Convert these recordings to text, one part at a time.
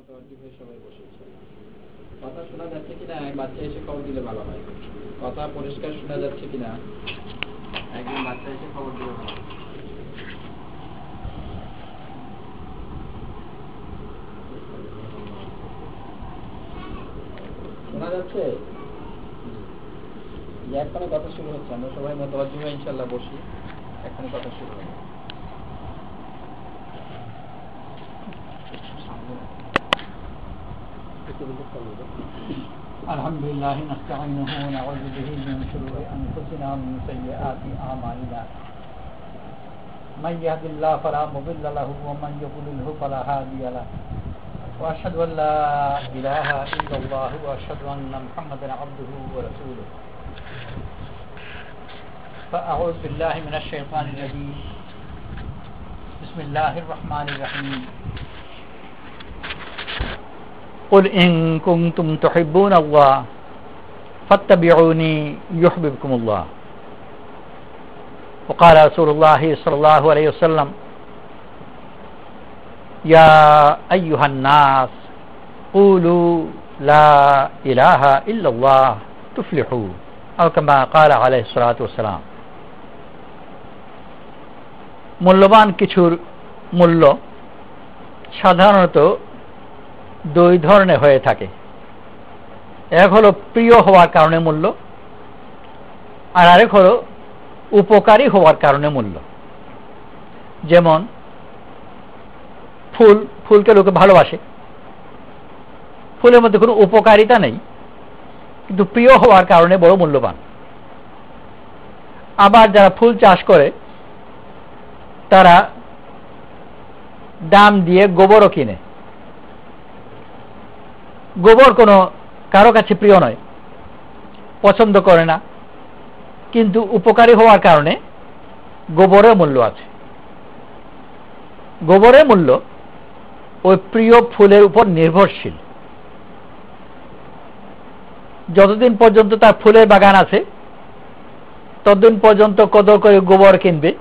মোটামুটি ভাবে সবাই বসেছে। কথা শোনা যাচ্ছে কিনা বাচ্চা এসে খবর দিলে ভালো হয়। কথা পরিষ্কার শোনা যাচ্ছে কিনা একজন বাচ্চা এসে খবর দিলে ভালো হয়। শোনা যাচ্ছে? এখনো কথা শুরু হচ্ছে, আমরা সবাই মোটামুটি ভাবে ইনশাল্লাহ বসি, এখনো কথা শুরু হবে। الحمد لله نستعينه ونعوذ به من شرور أنفسنا ومن سيئات أعمالنا من يهد الله فلا مضل له ومن يضلله فلا هادي له وأشهد أن لا إله إلا الله وأشهد أن محمدا عبده ورسوله فأعوذ بالله من الشيطان الرجيم بسم الله الرحمن الرحيم قل إن كنتم تحبون الله فاتبعوني يحببكم الله وقال رسول الله صلى الله عليه وسلم يا أيها الناس قولوا لا إله إلا الله تفلحوا أو كما قال عليه الصلاة والسلام মূল্যবান কিছুর মূল্য সাধারণত দুই ধরনের হয়ে থাকে। এক হলো প্রিয় হওয়ার কারণে মূল্য, আর আরেক হলো উপকারী হওয়ার কারণে মূল্য। যেমন ফুলকে লোকে ভালোবাসে, ফুলের মধ্যে কোনো উপকারিতা নেই, কিন্তু প্রিয় হওয়ার কারণে বড় মূল্যবান। আবার যারা ফুল চাষ করে তারা দাম দিয়ে গোবরও কিনে। গোবর কোনো কারো কাছে প্রিয় নয়, পছন্দ করে না, কিন্তু উপকারী হওয়ার কারণে গোবরের মূল্য আছে। গোবরের মূল্য ওই প্রিয় ফুলের উপর নির্ভরশীল। যতদিন পর্যন্ত তার ফুলের বাগান আছে ততদিন পর্যন্ত কদর করে গোবর কিনবে,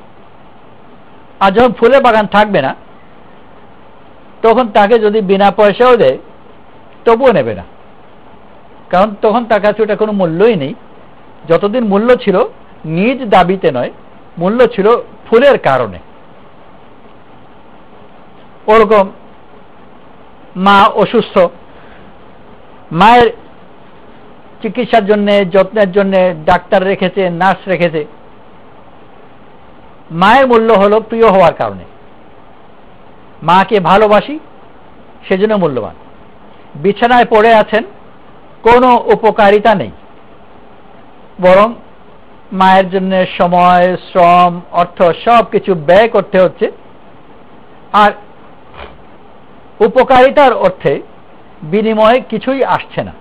আর যখন ফুলের বাগান থাকবে না তখন তাকে যদি বিনা পয়সাও দেয় তবুও নেবে না, কারণ তখন তার কাছে ওটা কোনো মূল্যই নেই। যতদিন মূল্য ছিল নিজ দাবিতে নয়, মূল্য ছিল ফুলের কারণে। ওরকম মা অসুস্থ, মায়ের চিকিৎসার জন্য যত্নের জন্য ডাক্তার রেখেছে, নার্স রেখেছে। মায়ের মূল্য হলো প্রিয় হওয়ার কারণে, মাকে ভালোবাসি সেজন্য মূল্যবান। বিছানায় পড়ে আছেন, কোনো উপকারিতা নেই, বরং মায়ের জন্য সময়, শ্রম, অর্থ সব কিছু ব্যয় করতে হচ্ছে, আর উপকারিতার অর্থে বিনিময়ে কিছুই আসছে না।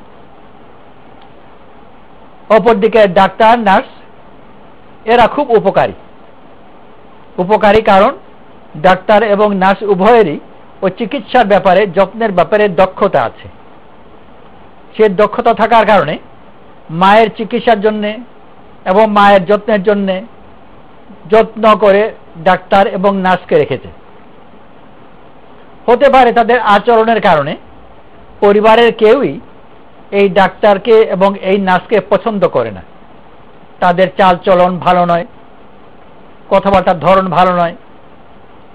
অপরদিকে ডাক্তার, নার্স এরা খুব উপকারী, কারণ ডাক্তার এবং নার্স উভয়েরই ও চিকিৎসার ব্যাপারে, যত্নের ব্যাপারে দক্ষতা আছে। সে দক্ষতা থাকার কারণে মায়ের চিকিৎসার জন্যে এবং মায়ের যত্নের জন্যে যত্ন করে ডাক্তার এবং নার্সকে রেখেছে। হতে পারে তাদের আচরণের কারণে পরিবারের কেউই এই ডাক্তারকে এবং এই নার্সকে পছন্দ করে না। তাদের চাল চলন ভালো নয়, কথাবার্তার ধরন ভালো নয়,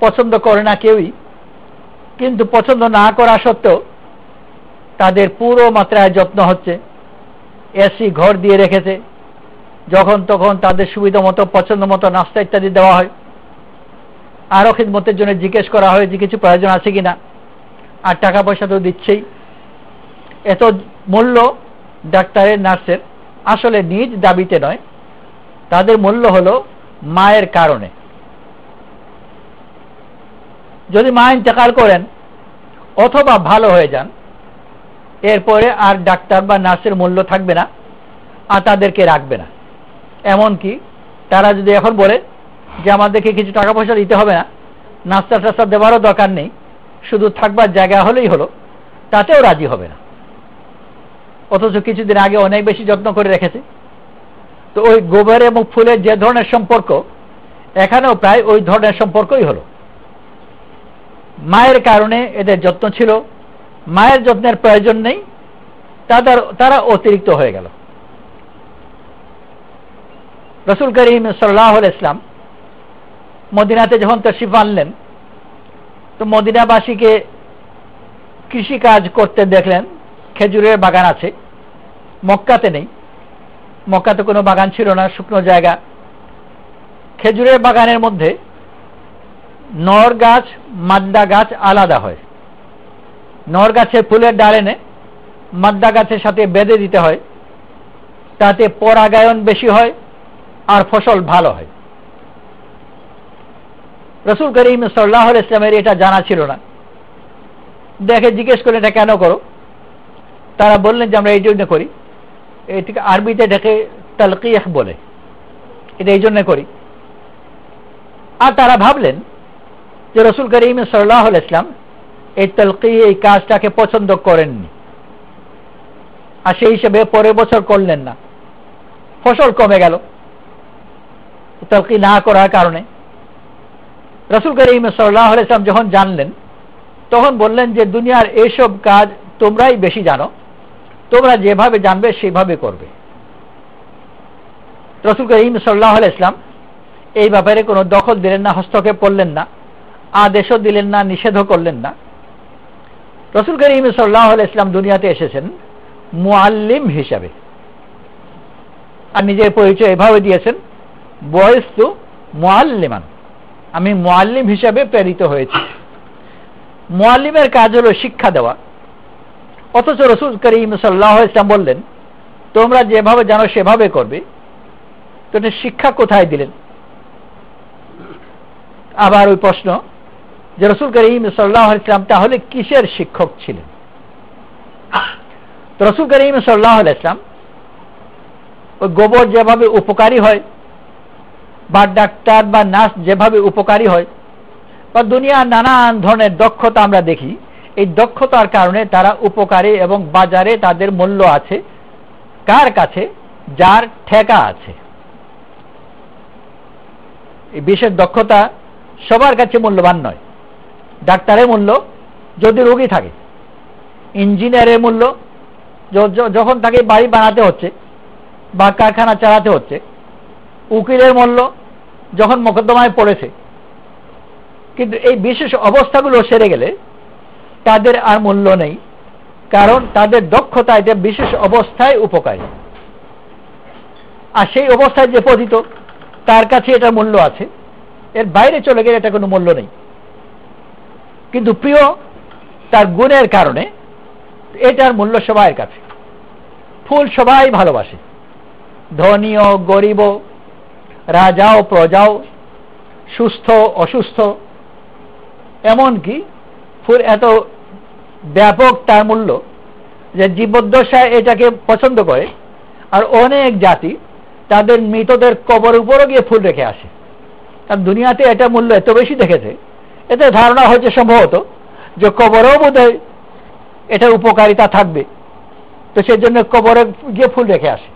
পছন্দ করে না কেউই। কিন্তু পছন্দ না করা সত্ত্বেও তাদের পুরো মাত্রায় যত্ন হচ্ছে। এসি ঘর দিয়ে রেখেছে, যখন তখন তাদের সুবিধা মতো, পছন্দ মতো নাস্তা ইত্যাদি দেওয়া হয়। আরও খিদমতের জন্য জিজ্ঞেস করা হয় যে কিছু প্রয়োজন আছে কিনা, আর টাকা পয়সা তো দিচ্ছেই। এত মূল্য ডাক্তারের, নার্সের আসলে নিজ দাবিতে নয়, তাদের মূল্য হলো মায়ের কারণে। যদি মা ইন্তেকাল করেন অথবা ভালো হয়ে যান, এরপরে আর ডাক্তার বা নার্সের মূল্য থাকবে না, আর তাদেরকে রাখবে না। এমনকি তারা যদি এখন বলে যে আমাদেরকে কিছু টাকা পয়সা দিতে হবে না, নাস্তা টাস্তা দেওয়ারও দরকার নেই, শুধু থাকবার জায়গা হলেই হলো, তাতেও রাজি হবে না। অথচ কিছুদিন আগে অনেক বেশি যত্ন করে রেখেছে। তো ওই গোবর এবং ফুলের যে ধরনের সম্পর্ক, এখানেও প্রায় ওই ধরনের সম্পর্কই হলো। মায়ের কারণে এদের যত্ন ছিল, মায়ের যত্নের প্রয়োজন নেই, তারা অতিরিক্ত হয়ে গেল। রাসূল করিম সাল্লাল্লাহু আলাইহি ওয়াসাল্লাম মদিনাতে যখন তাশরীফ আনলেন, তো মদিনাবাসীকে কৃষি কাজ করতে দেখলেন। খেজুরের বাগান আছে, মক্কাতে নেই, মক্কাতে কোনো বাগান ছিল না, শুকনো জায়গা। খেজুরের বাগানের মধ্যে নর গাছ মাদ্দা গাছ আলাদা হয়। নর গাছের ফুলের ডাল এনে মাদ্দা গাছের সাথে বেঁধে দিতে হয়, তাতে পরাগায়ন বেশি হয় আর ফসল ভালো হয়। রাসূল করিম সাল্লাল্লাহু আলাইহি ওয়াসাল্লামের এটা জানা ছিল না। দেখে জিজ্ঞেস করলেন, এটা কেন করো? তারা বললেন যে আমরা এই জন্য করি, এটিকে আরবিতে ডেকে তালকিহ বলে, এটা এই জন্য করি। আর তারা ভাবলেন যে রাসূল করিম সাল্লাল্লাহু আলাইহি ওয়াসাল্লাম এই তালকিহ, এই কাজটাকে পছন্দ করেননি, আর সেই হিসেবে পরের বছর করলেন না, ফসল কমে গেল তালকিহ না করার কারণে। রাসূল করিম সাল্লাল্লাহু আলাইহি ওয়াসাল্লাম যখন জানলেন, তখন বললেন যে দুনিয়ার এইসব কাজ তোমরাই বেশি জানো, তোমরা যেভাবে জানবে সেভাবে করবে। রাসূল করিম সাল্লাল্লাহু আলাইহি ওয়াসাল্লাম এই ব্যাপারে কোনো দখল দিলেন না, হস্তক্ষেপ করলেন না, আদেশও দিলেন না, নিষেধও করলেন না। রাসূল করিম সাল্লাল্লাহু আলাইহি ওয়াসাল্লাম দুনিয়াতে এসেছেন মুআল্লিম হিসাবে, আর নিজের পরিচয় এভাবে দিয়েছেন, বুইস্তু মুআল্লিমান, আমি মুআল্লিম হিসাবে প্রেরিত হয়েছি। মুআল্লিমের কাজ হলো শিক্ষা দেওয়া। অথচ রাসূল করিম সাল্লাল্লাহু আলাইহি ওয়াসাল্লাম বললেন, তোমরা যেভাবে জানো সেভাবে করবে। তো এটা শিক্ষা কোথায় দিলেন? আবার ওই প্রশ্ন যে রাসূল করিম সাল্লাল্লাহু আলাইহি ওয়াসাল্লাম তাহলে কিসের শিক্ষক ছিলেন? তো রাসূল করিম সাল্লাল্লাহু আলাইহি ওয়াসাল্লাম ওই গোবর যেভাবে উপকারী হয়, বা ডাক্তার বা নার্স যেভাবে উপকারী হয়, বা দুনিয়ার নানান ধরনের দক্ষতা আমরা দেখি, এই দক্ষতার কারণে তারা উপকারী এবং বাজারে তাদের মূল্য আছে। কার কাছে? যার ঠেকা আছে। এই বিশেষ দক্ষতা সবার কাছে মূল্যবান নয়। ডাক্তারের মূল্য যদি রোগী থাকে, ইঞ্জিনিয়ারের মূল্য যখন তাকে বাড়ি বানাতে হচ্ছে বা কারখানা চালাতে হচ্ছে, উকিলের মূল্য যখন মোকদ্দমায় পড়েছে। কিন্তু এই বিশেষ অবস্থাগুলো সেরে গেলে তাদের আর মূল্য নেই, কারণ তাদের দক্ষতা এটা বিশেষ অবস্থায় উপকারী, আর সেই অবস্থায় যে পতিত তার কাছে এটা মূল্য আছে। এর বাইরে চলে গেলে এটা কোনো মূল্য নেই। কিন্তু প্রিয় তার গুণের কারণে এটার মূল্য সবার কাছে। ফুল সবাই ভালোবাসে, ধনীও গরিবও, রাজাও প্রজাও, সুস্থ অসুস্থ, এমনকি ফুল এত ব্যাপক তার মূল্য যে জীবদ্দশায় এটাকে পছন্দ করে। আর অনেক জাতি তাদের মৃতদের কবর উপরও গিয়ে ফুল রেখে আসে, কারণ দুনিয়াতে এটা মূল্য এত বেশি দেখেছে। এতে ধারণা হচ্ছে সম্ভবত যে কবরেও বোধহয় এটার উপকারিতা থাকবে, তো সেজন্য কবরে গিয়ে ফুল রেখে আসে।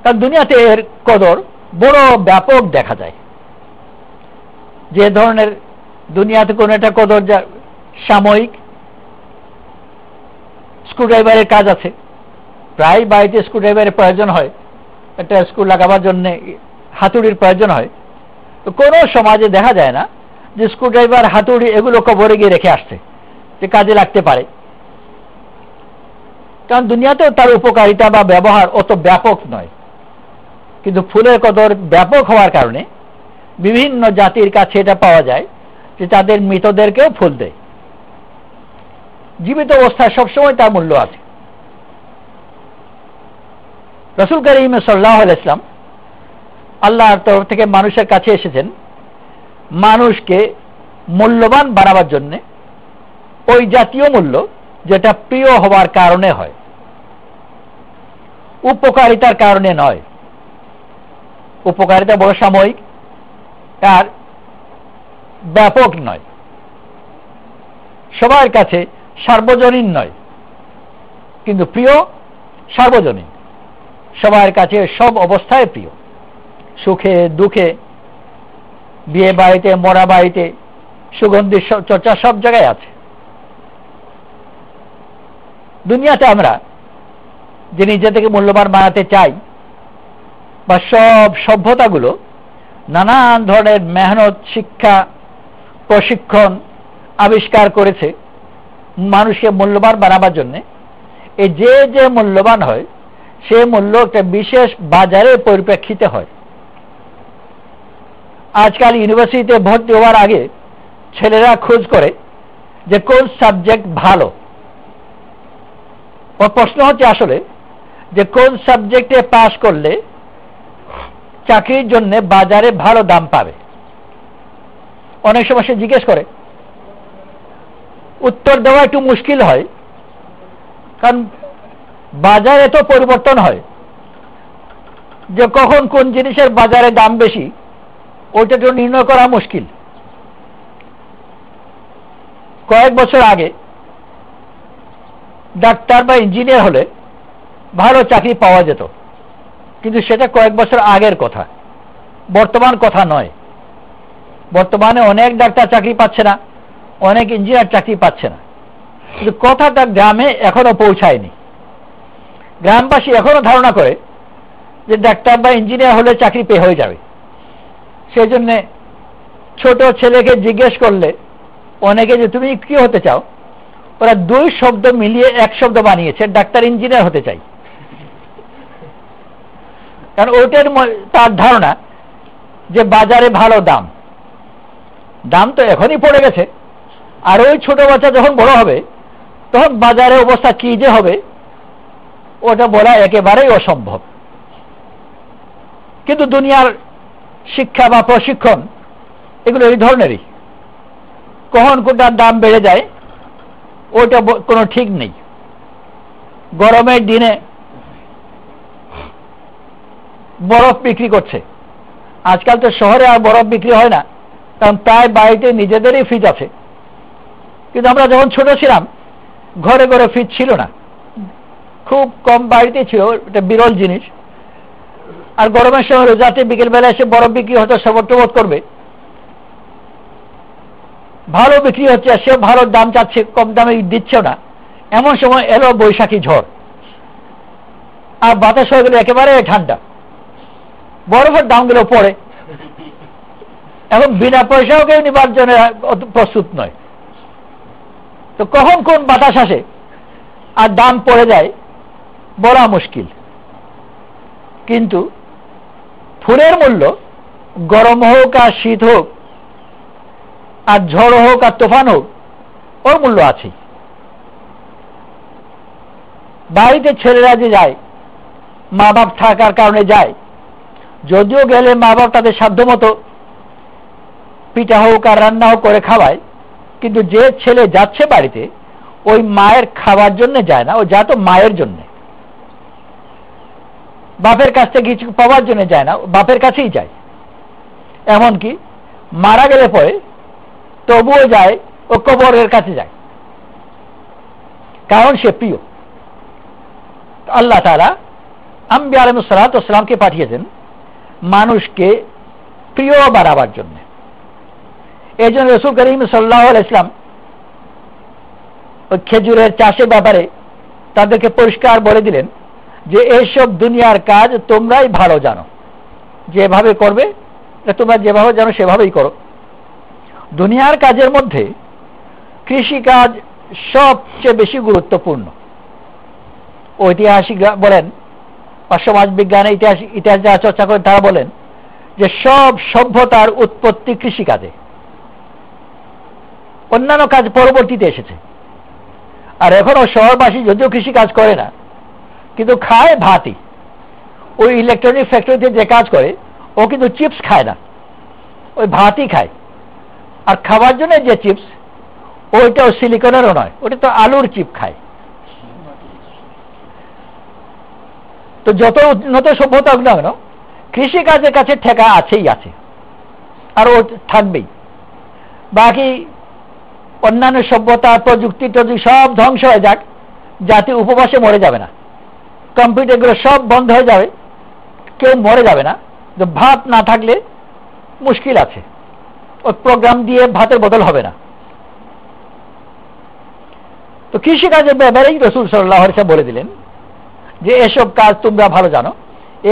কারণ দুনিয়াতে এর কদর বড় ব্যাপক দেখা যায়। যে ধরনের দুনিয়াতে কোন একটা কদর যা সাময়িক, স্ক্রুড্রাইভারের কাজ আছে, প্রায় বাড়িতে স্ক্রুড্রাইভারের প্রয়োজন হয়, একটা স্ক্রু লাগাবার জন্য হাতুড়ির প্রয়োজন হয়। তো কোনো সমাজে দেখা যায় না যে স্ক্রুড্রাইভার, হাতুড়ি এগুলো কবরে গিয়ে রেখে আসছে যে কাজে লাগতে পারে। কারণ দুনিয়াতেও তার উপকারিতা বা ব্যবহার অত ব্যাপক নয়। কিন্তু ফুলের কদর ব্যাপক হওয়ার কারণে বিভিন্ন জাতির কাছে এটা পাওয়া যায় যে তাদের মৃতদেরকেও ফুল দেয়। জীবিত অবস্থায় সবসময় তার মূল্য আছে। রাসূল করিম সাল্লাল্লাহু আলাইহি ওয়াসাল্লাম আল্লাহর তরফ থেকে মানুষের কাছে এসেছেন মানুষকে মূল্যবান বানাবার জন্য, ওই জাতীয় মূল্য যেটা প্রিয় হওয়ার কারণে হয়, উপকারিতার কারণে নয়। উপকারিতা বড় সাময়িক আর ব্যাপক নয়, সবার কাছে সার্বজনীন নয়, কিন্তু প্রিয় সার্বজনীন, সবার কাছে সব অবস্থায় প্রিয়। সুখে দুঃখে, বিয়ে বাড়িতে, মরা বাড়িতে, সুগন্ধি চর্চা সব জায়গায় আছে। দুনিয়াতে আমরা যে নিজেদেরকে মূল্যবান বানাতে চাই বা সব সভ্যতাগুলো নানান ধরনের মেহনত, শিক্ষা, প্রশিক্ষণ আবিষ্কার করেছে মানুষকে মূল্যবান বানাবার জন্য। এই যে মূল্যবান হয় সে মূল্য একটা বিশেষ বাজারের পরিপ্রেক্ষিতে হয়। আজকাল ইউনিভার্সিটিতে ভর্তি হওয়ার আগে ছেলেরা খোঁজ করে যে কোন সাবজেক্ট ভালো। ওর প্রশ্ন হচ্ছে আসলে যে কোন সাবজেক্টে পাস করলে চাকরির জন্য বাজারে ভালো দাম পাবে। অনেক সময় সে জিজ্ঞেস করে, উত্তর দেওয়া একটু মুশকিল হয়, কারণ বাজারে তো পরিবর্তন হয়, যে কখন কোন জিনিসের বাজারে দাম বেশি ওইটা তো নির্ণয় করা মুশকিল। কয়েক বছর আগে ডাক্তার বা ইঞ্জিনিয়ার হলে ভালো চাকরি পাওয়া যেত, কিন্তু সেটা কয়েক বছর আগের কথা, বর্তমান কথা নয়। বর্তমানে অনেক ডাক্তার চাকরি পাচ্ছে না, অনেক ইঞ্জিনিয়ার চাকরি পাচ্ছে না, কিন্তু কথাটা গ্রামে এখনো পৌঁছায়নি। গ্রামবাসী এখনো ধারণা করে যে ডাক্তার বা ইঞ্জিনিয়ার হলে চাকরি পেয়ে হয়ে যাবে। সেই জন্য ছোট ছেলেকে জিজ্ঞেস করলে অনেকে যে তুমি কি হতে চাও, ওরা দুই শব্দ মিলিয়ে এক শব্দ বানিয়েছে, ডাক্তার ইঞ্জিনিয়ার হতে চাই। কারণ ওইটার তার ধারণা যে বাজারে ভালো দাম। দাম তো এখনই পড়ে গেছে, আর ওই ছোট বাচ্চা যখন বড় হবে তখন বাজারে অবস্থা কি যে হবে ওটা বলা একেবারেই অসম্ভব। কিন্তু দুনিয়ার শিক্ষা বা প্রশিক্ষণ এগুলো এই ধরনেরই, কখন কোনটার দাম বেড়ে যায় ওইটা কোনো ঠিক নেই। গরমের দিনে বরফ বিক্রি করছে, আজকাল তো শহরে আর বরফ বিক্রি হয় না, কারণ প্রায় বাড়িতে নিজেদেরই ফ্রিজ আছে। কিন্তু আমরা যখন ছোট ছিলাম ঘরে ঘরে ফ্রিজ ছিল না, খুব কম বাড়িতে ছিল, এটা বিরল জিনিস। আর গরমের সময় রোজাতে বিকেলবেলা এসে বরফ বিক্রি হয়তো সবটবোধ করবে, ভালো বিক্রি হচ্ছে, সে ভালো দাম চাচ্ছে, কম দামে দিচ্ছেও না। এমন সময় এলো বৈশাখী ঝড়, আর বাতাস হয়ে গেলে একেবারে ঠান্ডা, বরফের দামগুলো পড়ে। এখন বিনা পয়সাও কেউ নিবার জন্য প্রস্তুত নয়। তো কখন কোন বাতাস আসে আর দাম পড়ে যায় বলা মুশকিল। কিন্তু ফুলের মূল্য গরম হোক আর শীত হোক, আর ঝড় হোক আর তুফান হোক, ওর মূল্য আছে। বাড়িতে ছেলেরা যে যায়, মা বাপ থাকার কারণে যায়, যদিও গেলে মা বাপ তাদের সাধ্যমতো পিঠা হোক আর রান্না হোক করে খাওয়ায়, কিন্তু যে ছেলে যাচ্ছে বাড়িতে ওই মায়ের খাওয়ার জন্য যায় না, ও যা তো মায়ের জন্য, বাপের কাছ থেকে কিছু পাওয়ার জন্য যায় না, বাপের কাছেই যায়। এমনকি মারা গেলে পরে তবুও যায়, ও কবরের কাছে যায়, কারণ সে প্রিয়। আল্লাহ তাআলা আম্বিয়া আলাইহিস সালাতু ওয়াস সালামকে পাঠিয়েছেন মানুষকে প্রিয় বানাবার জন্য। এই জন্য রাসূল করিম সাল্লাল্লাহু আলাইহি ওয়াসাল্লাম ওই খেজুরের চাষের ব্যাপারে তাদেরকে পরিষ্কার বলে দিলেন যে এইসব দুনিয়ার কাজ তোমরাই ভালো জানো, যেভাবে করবে তোমরা যেভাবে জানো সেভাবেই করো। দুনিয়ার কাজের মধ্যে কৃষিকাজ সবচেয়ে বেশি গুরুত্বপূর্ণ। ঐতিহাসিক বলেন বা সমাজ বিজ্ঞানে ইতিহাস যারা চর্চা করেন তারা বলেন যে সব সভ্যতার উৎপত্তি কৃষিকাজে, অন্যান্য কাজ পরবর্তীতে এসেছে। আর এখনো শহরবাসী যদিও কৃষিকাজ করে না, কিন্তু খায় ভাতই। ওই ইলেকট্রনিক ফ্যাক্টরিতে যে কাজ করে ও কিন্তু চিপস খায় না, ওই ভাতই খায়। আর খাওয়ার জন্য যে চিপস ওইটাও সিলিকনেরও নয়, ওটা তো আলুর চিপ খায়। তো যত উন্নত সভ্যতা হোক না কেন কৃষিকাজের কাছে ঠেকা আছেই আছে, আর ও থাকবেই। বাকি অন্যান্য সভ্যতা প্রযুক্তি টযুক্তি সব ধ্বংস হয়ে যাক, জাতি উপবাসে মরে যাবে না, কম্পিউটারগুলো সব বন্ধ হয়ে যাবে, কেউ মরে যাবে না। তো ভাত না থাকলে মুশকিল আছে, ওই প্রোগ্রাম দিয়ে ভাতের বদল হবে না। তো কৃষিকাজের ব্যাপারেই রাসূল সাল্লাল্লাহু আলাইহি ওয়াসাল্লাম বলে দিলেন যে এসব কাজ তোমরা ভালো জানো,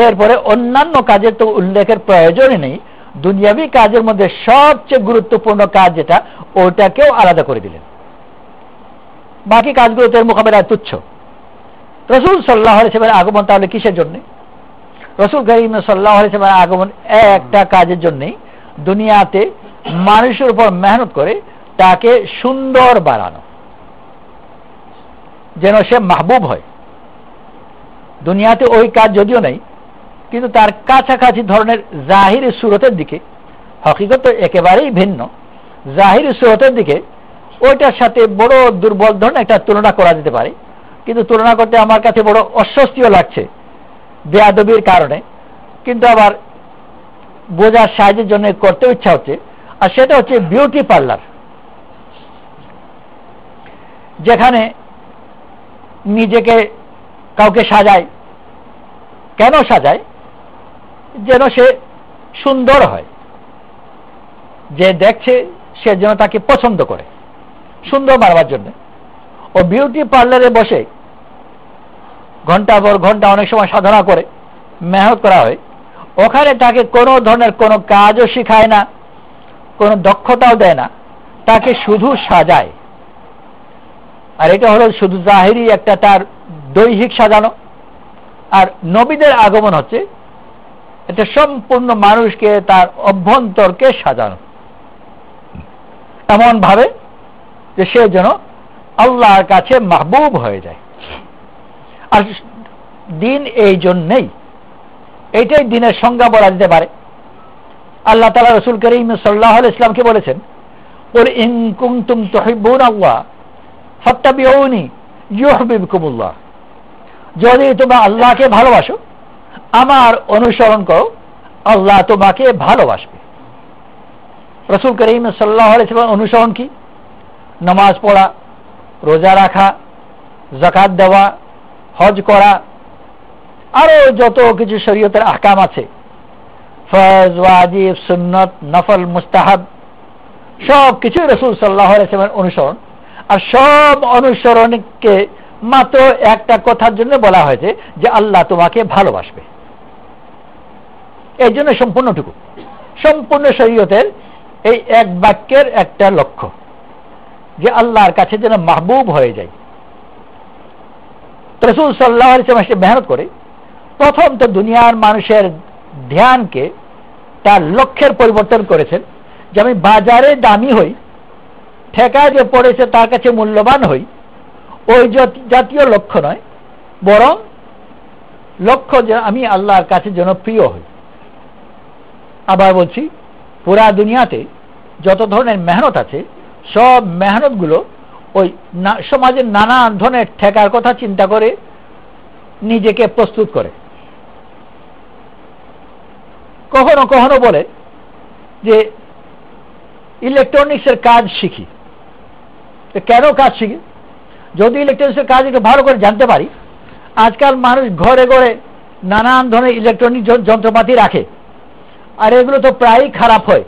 এরপরে অন্যান্য কাজের তো উল্লেখের প্রয়োজনই নেই, দুনিয়াবি কাজের মধ্যে সবচেয়ে গুরুত্বপূর্ণ কাজ যেটা ওটাকেও আলাদা করে দিলেন, বাকি কাজগুলো তো এর মোকাবেলায় তুচ্ছ। রাসূল সাল্লাল্লাহু আলাইহি ওয়াসাল্লামের আগমন তাহলে কিসের জন্য? রাসূল কারীম সাল্লাল্লাহু আলাইহি ওয়াসাল্লামের আগমন একটা কাজের জন্যই, দুনিয়াতে মানুষের উপর মেহনত করে তাকে সুন্দর বানানো, যেন সে মাহবুব হয়। দুনিয়াতে ওই কাজ যদিও নেই, কিন্তু তার কাছাকাছি ধরনের জাহিরি সুরতের দিকে, হকিকত তো একেবারেই ভিন্ন, জাহিরি সুরতের দিকে ওইটার সাথে বড় দুর্বল ধরনের একটা তুলনা করা যেতে পারে, কিন্তু তুলনা করতে আমার কাছে বড় অস্বস্তিও লাগছে বেয়াদবির কারণে, কিন্তু আবার বোঝার সাহায্যের জন্য করতে ইচ্ছা হচ্ছে। আর সেটা হচ্ছে বিউটি পার্লার, যেখানে নিজেকে কাউকে সাজায়। কেন সাজায়? যেন সে সুন্দর হয়, যে দেখছে সে যেন তাকে পছন্দ করে, সুন্দর বাড়াবার জন্য। ও বিউটি পার্লারে বসে ঘন্টা পর ঘন্টা অনেক সময় সাধনা করে, মেহনত করা হয়, ওখানে তাকে কোনো ধরনের কোনো কাজও শিখায় না, কোনো দক্ষতাও দেয় না, তাকে শুধু সাজায়। আর এটা হলো শুধু জাহিরি একটা তার দৈহিক সাজানো। আর নবীদের আগমন হচ্ছে এটা সম্পূর্ণ মানুষকে, তার অভ্যন্তরকে সাজানো এমন ভাবে যে সে যেন আল্লাহর কাছে মাহবুব হয়ে যায়। আর দিন এই জন্যেই, এইটাই দিনের সংজ্ঞা বলা যেতে পারে। আল্লাহ তাআলা রাসূল করিম সাল্লাল্লাহু আলাইহি ওয়াসাল্লামকে বলেছেন, কুল ইন কুনতুম তুহিব্বুনাল্লাহ ফাত্তাবিউনি ইউহিব্বুকুমুল্লাহ, যদি তোমরা আল্লাহকে ভালোবাসো আমার অনুসরণ করো, আল্লাহ তোমাকে ভালোবাসবে। রাসূল করিম সাল্লাল্লাহু আলাইহি ওয়াসাল্লাম অনুসরণ কি? নামাজ পড়া, রোজা রাখা, যাকাত দেওয়া, হজ করা, আরো যত কিছু শরীয়তের আহকাম আছে, ফরজ, ওয়াজিব, সুন্নত, নফল, মুস্তাহাব, সব কিছু রাসূল সাল্লাল্লাহু আলাইহি ওয়াসাল্লামের অনুসরণ। আর সব অনুসরণকে মাত্র একটা কথার জন্য বলা হয়েছে যে আল্লাহ তোমাকে ভালোবাসবে। এই জন্য সম্পূর্ণ শরীয়তের এই এক বাক্যের একটা লক্ষ্য, যে আল্লাহর কাছে যেন মাহবুব হয়ে যায়। রাসূল সাল্লাল্লাহু আলাইহি ওয়াসাল্লাম মেহনত করে প্রথম তো দুনিয়ার মানুষের ধ্যানকে, তার লক্ষ্যের পরিবর্তন করেছেন, যে আমি বাজারে দামি হই, ঠেকা যে পড়েছে তার কাছে মূল্যবান হই, ওই জাতীয় লক্ষ্য নয়, বরং লক্ষ্য যে আমি আল্লাহর কাছে যেন প্রিয় হই। আবার বলছি, পুরা দুনিয়াতে যত ধরনের মেহনত আছে, সব মেহনতগুলো ওই সমাজের নানান ধরনের ঠেকার কথা চিন্তা করে নিজেকে প্রস্তুত করে। কখনো কখনো বলে যে ইলেকট্রনিক্সের কাজ শিখি। কেন কাজ শিখি? যদি ইলেকট্রনিক্সের কাজ একটু ভালো করে জানতে পারি। আজকাল মানুষ ঘরে ঘরে নানান ধরনের ইলেকট্রনিক যন্ত্রপাতি রাখে, আর এগুলো তো প্রায়ই খারাপ হয়।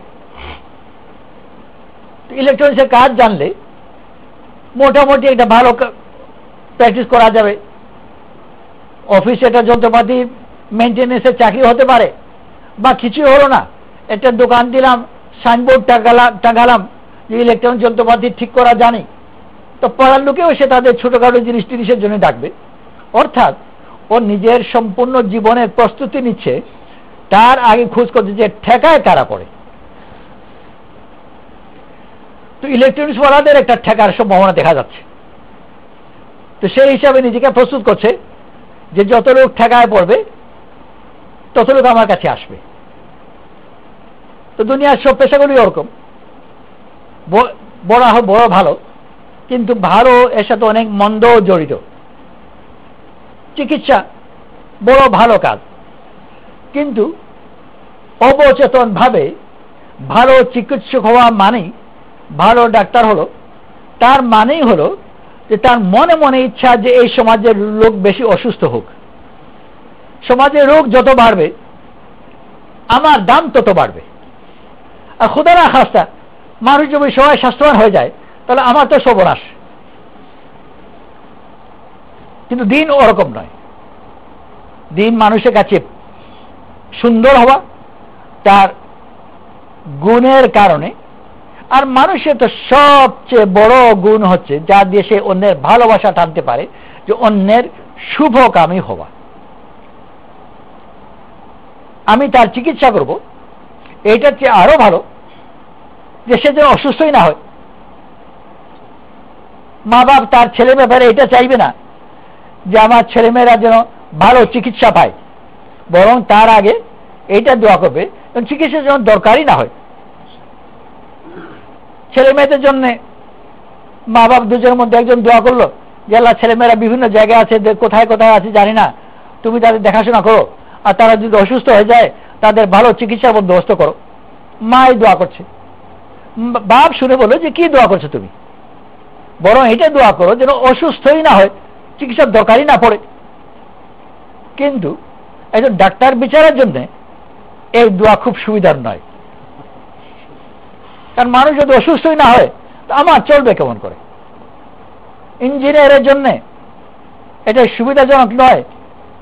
ইলেকট্রনিক্সের কাজ জানলে মোটামুটি একটা ভালো প্র্যাকটিস করা যাবে। অফিসে একটা যন্ত্রপাতি মেনটেন্যান্সের চাকরি হতে পারে, বা কিছুই হলো না, একটা দোকান দিলাম, সাইনবোর্ড টাঙালাম যে ইলেকট্রনিক যন্ত্রপাতি ঠিক করা জানি, তো পড়ার লোকেও সে তাদের ছোটখাটো জিনিসের জন্য ডাকবে। অর্থাৎ ও নিজের সম্পূর্ণ জীবনের প্রস্তুতি নিচ্ছে, তার আগে খোঁজ করছে যে ঠেকায় কারা পড়ে। তো ইলেকট্রনিক্স ওয়ালাদের একটা ঠেকার সম্ভাবনা দেখা যাচ্ছে। তো সেই হিসাবে নিজেকে প্রস্তুত করছে যে যত লোক ঠেকায় পড়বে তত লোক আমার কাছে আসবে। তো দুনিয়ার সব পেশাগুলি ওরকম, বড় ভালো, কিন্তু ভালো এর সাথে অনেক মন্দও জড়িত। চিকিৎসা বড় ভালো কাজ, কিন্তু অবচেতন ভাবে ভালো চিকিৎসক হওয়া মানেই ভালো ডাক্তার হলো, তার মানেই হলো যে তার মনে মনে ইচ্ছা যে এই সমাজের লোক বেশি অসুস্থ হোক। সমাজের রোগ যত বাড়বে আমার দাম তত বাড়বে। আর খোদা না খাস্তা মানুষ যদি সবাই স্বাস্থ্যবান হয়ে যায়, তাহলে আমার তো সর্বনাশ। কিন্তু দিন ওরকম নয়। দিন মানুষের কাছে সুন্দর হওয়া তার গুণের কারণে। আর মানুষের তো সবচেয়ে বড় গুণ হচ্ছে যা দিয়ে সে অন্যের ভালোবাসা টানতে পারে, যে অন্যের শুভকামী হওয়া। আমি তার চিকিৎসা করব, এইটার চেয়ে আরো ভালো যে সে যেন অসুস্থই না হয়। মা বাপ তার ছেলে ব্যাপারে এটা চাইবে না যে আমার ছেলেমেয়েরা যেন ভালো চিকিৎসা পায়, বরং তার আগে এইটা দোয়া করবে চিকিৎসা যেন দরকারই না হয়। ছেলে মেয়েদের জন্য মা বাপ দুজনের মধ্যে একজন দোয়া করলো যে আল্লাহ ছেলেমেয়েরা বিভিন্ন জায়গায় আছে, কোথায় কোথায় আছে জানি না, তুমি তাদের দেখাশোনা করো, আর তারা যদি অসুস্থ হয়ে যায় তাদের ভালো চিকিৎসার বন্দোবস্ত করো। মাই দোয়া করছে, বাপ শুনে বললো যে কি দোয়া করছো তুমি, বরং এটা দোয়া করো যেন অসুস্থই না হয়, চিকিৎসার দরকারই না পড়ে। কিন্তু একজন ডাক্তার বিচারের জন্য এই দোয়া খুব সুবিধার নয়, কারণ মানুষ যদি অসুস্থই না হয় তো আমার চলবে কেমন করে। ইঞ্জিনিয়ারের জন্য এটা সুবিধাজনক নয়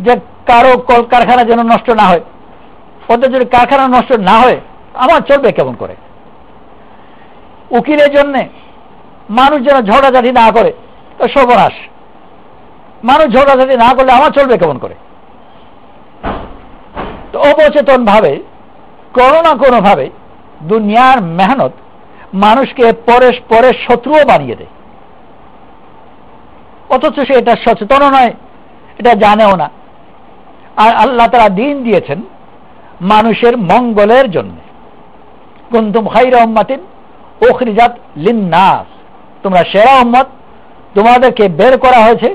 যে কারো কলকারখানা যেন নষ্ট না হয়, ওদের যদি কারখানা নষ্ট না হয় আমার চলবে কেমন করে। উকিলের জন্য মানুষ যেন ঝগড়াঝাটি না করে, তো সর্বনাশ, মানুষ ঝগড়াঝাটি না করলে আমার চলবে কেমন করে। তো অবচেতন ভাবে কোনো না কোনো ভাবে দুনিয়ার মেহনত মানুষকে পরের শত্রুও বানিয়ে দেয়, অথচ সে এটা সচেতন নয়, এটা জানেও না। আর আল্লাহ তাআলা দিন দিয়েছেন মানুষের মঙ্গলের জন্য। কুনতুম খায়রা উম্মাতিন উখরিজাত লিন-নাস, তোমরা সেরা উম্মত, তোমাদেরকে বের করা হয়েছে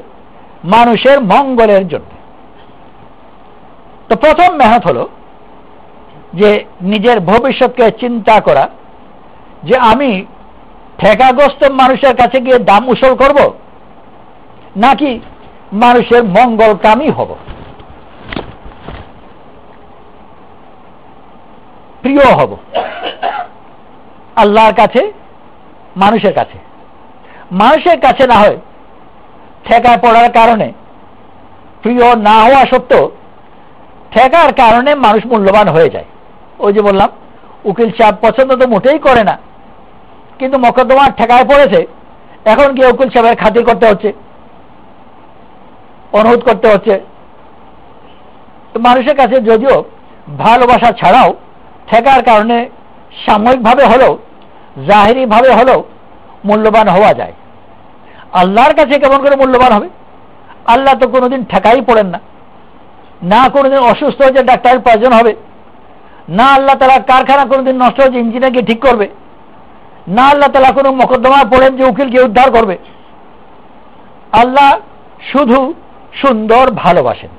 মানুষের মঙ্গলের জন্য। তো প্রথম মেহনত হলো যে নিজের ভবিষ্যৎকে চিন্তা করা, যে আমি ঠেকাগ্রস্ত মানুষের কাছে গিয়ে দাম উসুল করব নাকি মানুষের মঙ্গলকামী হব, প্রিয় হব আল্লাহর কাছে মানুষের কাছে। মানুষের কাছে না হয় ঠেকায় পড়ার কারণে, প্রিয় না হওয়া সত্ত্বেও ঠেকার কারণে মানুষ মূল্যবান হয়ে যায়। ওই যে বললাম উকিল সাহেব পছন্দ তো মোটেই করে না, কিন্তু মকদ্দমা ঠেকায় পড়েছে, এখন গিয়ে উকিল সাহেবের খাতির করতে হচ্ছে, অনুরোধ করতে হচ্ছে। মানুষের কাছে যদিও ভালোবাসা ছাড়াও ঠেকার কারণে সাময়িকভাবে হলেও জাহিরিভাবে হলেও মূল্যবান হওয়া যায়। আল্লাহর কাছে কেমন করে মূল্যবান হবে? আল্লাহ তো কোনোদিন ঠেকাই পড়েন না, না কোনোদিন অসুস্থ হয়েছে ডাক্তারের প্রয়োজন হবে, না আল্লাহ তাআলা কারখানা কোনোদিন নষ্ট হয়েছে ইঞ্জিনিয়ারকে ঠিক করবে, না আল্লাহ তাআলা কোনো মোকদ্দমা পড়েন যে উকিলকে উদ্ধার করবে। আল্লাহ শুধু সুন্দর ভালোবাসেন।